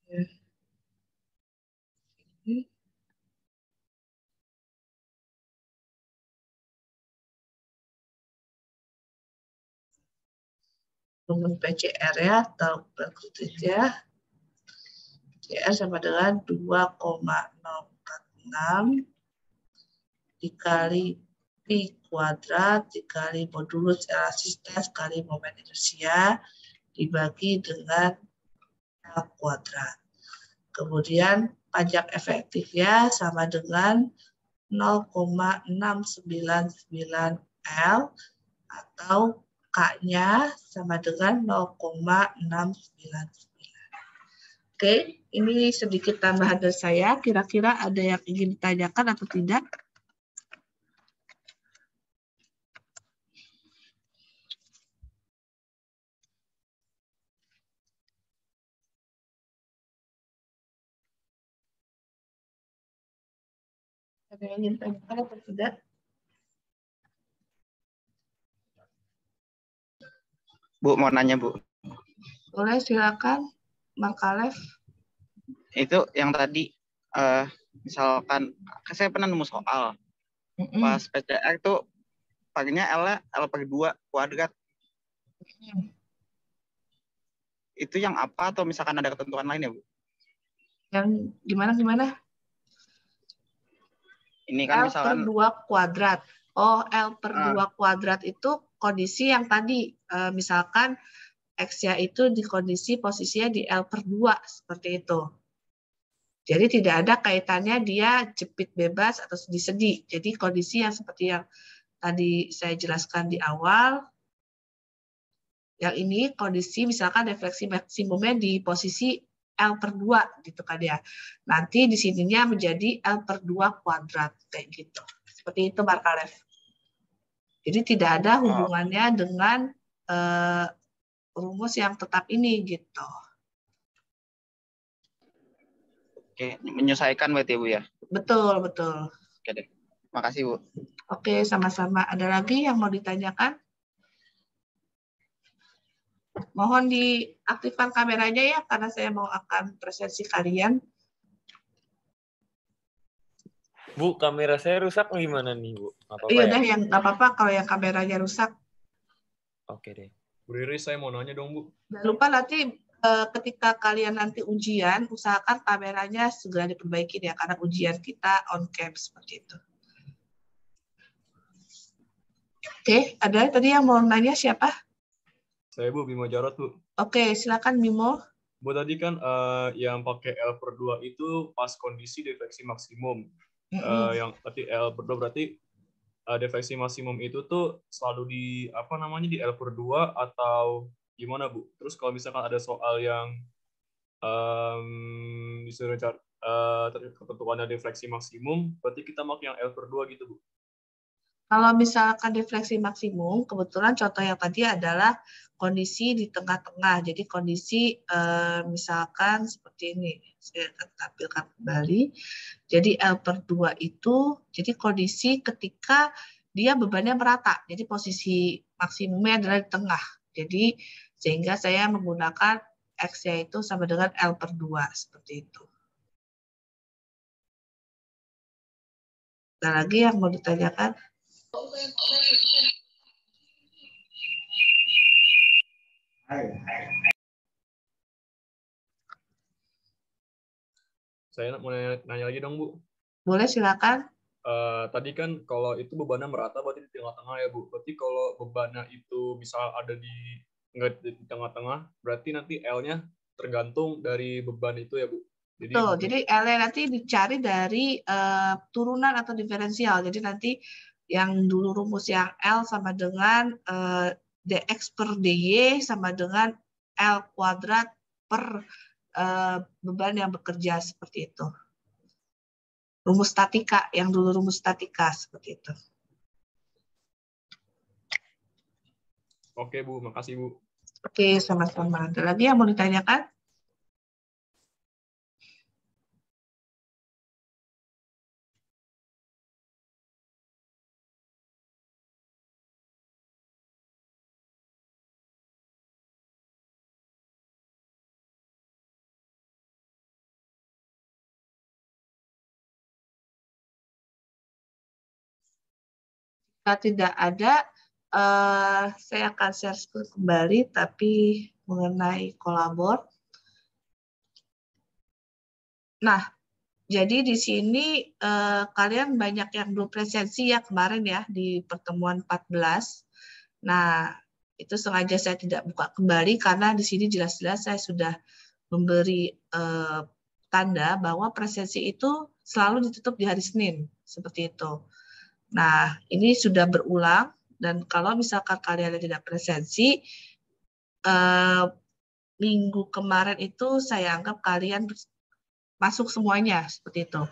Ya. Ini. Rumus PCR ya, atau berikut ya. PCR sama dengan 2,046 dikali pi kuadrat dikali modulus elastisitas kali momen inersia dibagi dengan L kuadrat. Kemudian pajak efektifnya sama dengan 0,699 L atau K-nya sama dengan 0,699. Oke, ini sedikit tambahan dari saya. Kira-kira ada yang ingin ditanyakan atau tidak? Ada yang ingin ditanyakan atau tidak? Bu, mau nanya, Bu. Boleh, silakan. Mak Alef. Itu yang tadi, misalkan, saya pernah nemu soal. Pas PCR itu pakainya L/2 kuadrat. Itu yang apa atau misalkan ada ketentuan lain ya, Bu? Yang gimana? Ini kan L misalkan per 2 kuadrat. Oh, L per 2 kuadrat itu kondisi yang tadi. Misalkan X-nya itu di kondisi posisinya di L per 2. Seperti itu. Jadi tidak ada kaitannya dia jepit bebas atau disedi. Jadi kondisi yang seperti yang tadi saya jelaskan di awal. Yang ini kondisi misalkan refleksi maksimumnya di posisi L per 2 gitu kan ya. Nanti di sininya menjadi L per 2 kuadrat kayak gitu. Seperti itu, Markalef. Jadi tidak ada hubungannya dengan rumus yang tetap ini gitu. Oke, menyesuaikan berarti ya, Bu ya. Betul, betul. Oke deh. Makasih, Bu. Oke, sama-sama. Ada lagi yang mau ditanyakan? Mohon diaktifkan kameranya ya, karena saya mau akan presentasi kalian. Bu, kamera saya rusak gimana nih, Bu? Nggak apa-apa Iya ya? deh, yang nggak apa-apa kalau yang kameranya rusak. Oke deh. Bu Riri, saya mau nanya dong, Bu. Jangan lupa nanti ketika kalian nanti ujian, usahakan kameranya segera diperbaiki ya, karena ujian kita on cam seperti itu. Oke, ada tadi yang mau nanya siapa? Saya, Bu, Bimo Jarot, Bu. Oke, silakan Bimo. Bu, tadi kan yang pakai L/2 itu pas kondisi defleksi maksimum. Yang berarti L/2 berarti defleksi maksimum itu tuh selalu di di L/2 atau gimana, Bu? Terus kalau misalkan ada soal yang disuruh ketentuannya defleksi maksimum, berarti kita pakai yang L/2 gitu, Bu. Kalau misalkan defleksi maksimum, kebetulan contoh yang tadi adalah kondisi di tengah-tengah. Jadi kondisi misalkan seperti ini. Saya akan tampilkan kembali. Jadi L/2 itu, jadi kondisi ketika dia bebannya merata. Jadi posisi maksimumnya adalah di tengah. Jadi sehingga saya menggunakan X-nya itu sama dengan L/2. Seperti itu. Ada lagi yang mau ditanyakan? Saya mau nanya lagi dong, Bu. Boleh, silakan. Tadi kan kalau itu bebannya merata berarti di tengah-tengah ya, Bu. Berarti kalau bebannya itu bisa ada nggak di tengah-tengah, berarti nanti L-nya tergantung dari beban itu ya, Bu. Jadi L-nya nanti dicari dari turunan atau diferensial. Jadi nanti yang dulu rumus yang L sama dengan dx per dy sama dengan L kuadrat per beban yang bekerja, seperti itu. Rumus statika, yang dulu rumus statika seperti itu. Oke, Bu, makasih, Bu. Oke, sama-sama. Ada lagi yang mau ditanyakan? Jika tidak ada, saya akan share screen kembali, tapi mengenai kolabor. Nah, jadi di sini kalian banyak yang belum presensi ya kemarin ya di pertemuan 14. Nah, itu sengaja saya tidak buka kembali karena di sini jelas-jelas saya sudah memberi tanda bahwa presensi itu selalu ditutup di hari Senin, seperti itu. Nah, ini sudah berulang, dan kalau misalkan kalian tidak presensi, minggu kemarin itu saya anggap kalian masuk semuanya, seperti itu.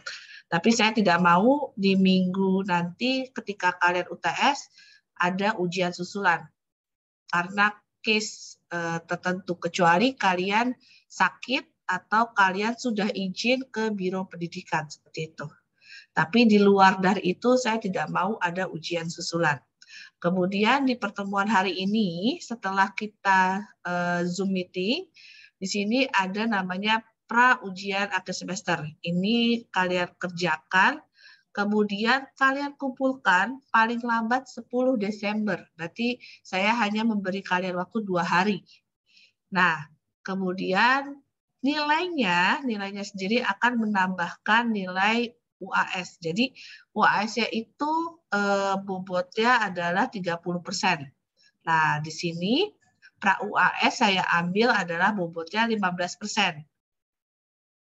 Tapi saya tidak mau di minggu nanti ketika kalian UTS ada ujian susulan. Karena case tertentu, kecuali kalian sakit atau kalian sudah izin ke Biro Pendidikan, seperti itu. Tapi di luar dari itu saya tidak mau ada ujian susulan. Kemudian di pertemuan hari ini setelah kita Zoom meeting, di sini ada namanya pra ujian akhir semester. Ini kalian kerjakan, kemudian kalian kumpulkan paling lambat 10 Desember. Berarti saya hanya memberi kalian waktu 2 hari. Nah, kemudian nilainya sendiri akan menambahkan nilai UAS. Jadi UAS-nya itu bobotnya adalah 30%. Nah, di sini pra UAS saya ambil adalah bobotnya 15%.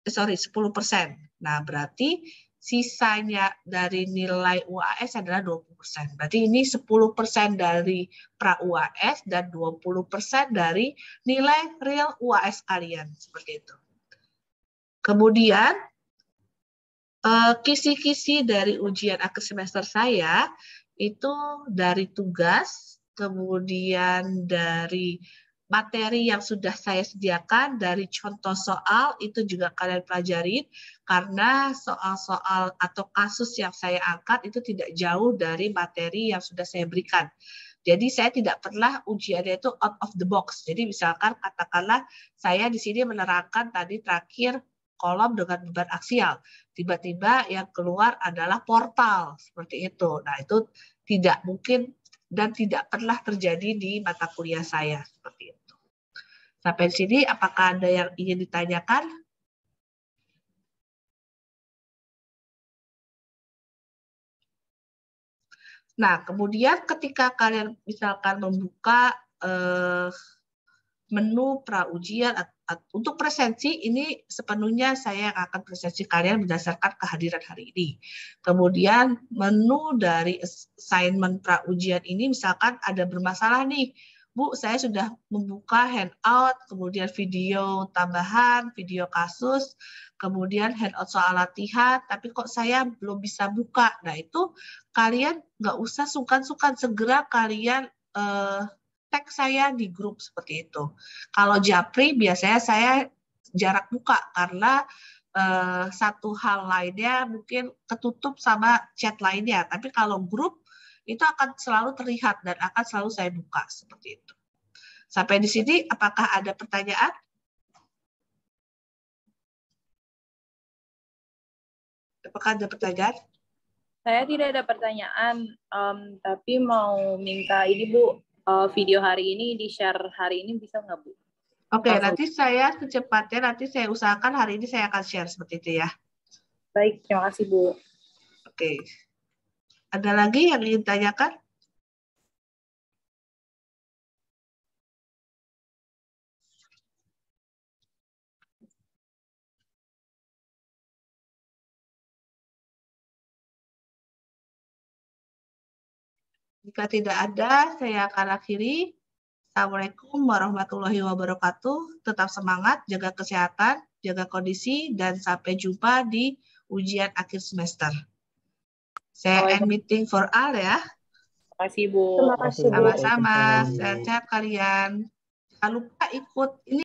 10%. Nah, berarti sisanya dari nilai UAS adalah 20%. Berarti ini 10% dari pra UAS dan 20% dari nilai real UAS kalian. Seperti itu. Kemudian Kisi-kisi dari ujian akhir semester saya itu dari tugas, kemudian dari materi yang sudah saya sediakan, dari contoh soal itu juga kalian pelajarin, karena soal-soal atau kasus yang saya angkat itu tidak jauh dari materi yang sudah saya berikan. Jadi saya tidak pernah ujiannya itu out of the box. Jadi misalkan katakanlah saya di sini menerangkan tadi terakhir kolom dengan beban aksial. Tiba-tiba yang keluar adalah portal seperti itu. Nah, itu tidak mungkin dan tidak pernah terjadi di mata kuliah saya seperti itu. Sampai di sini apakah ada yang ingin ditanyakan? Nah, kemudian ketika kalian misalkan membuka menu pra-ujian untuk presensi, ini sepenuhnya saya yang akan presensi kalian berdasarkan kehadiran hari ini. Kemudian menu dari assignment pra-ujian ini misalkan ada bermasalah nih, Bu, saya sudah membuka handout, kemudian video tambahan, video kasus, kemudian handout soal latihan, tapi kok saya belum bisa buka. Nah, itu kalian nggak usah sungkan-sungkan, segera kalian tag saya di grup seperti itu. Kalau Japri biasanya saya jarak buka karena satu hal lainnya mungkin ketutup sama chat lainnya. Tapi kalau grup itu akan selalu terlihat dan akan selalu saya buka seperti itu. Sampai di sini apakah ada pertanyaan? Apakah ada pertanyaan? Saya tidak ada pertanyaan, tapi mau minta ini Bu, video hari ini di-share hari ini bisa nggak Bu? Oke, nanti saya secepatnya, nanti saya usahakan hari ini saya akan share seperti itu ya. Baik, terima kasih Bu. Oke. Ada lagi yang ingin tanyakan? Jika tidak ada, saya akan akhiri. Assalamualaikum warahmatullahi wabarakatuh. Tetap semangat, jaga kesehatan, jaga kondisi, dan sampai jumpa di ujian akhir semester. Saya end meeting for all ya. Terima kasih Bu. Terima kasih, Bu. Sama-sama. Sehat-sehat kalian. Jangan lupa ikut ini.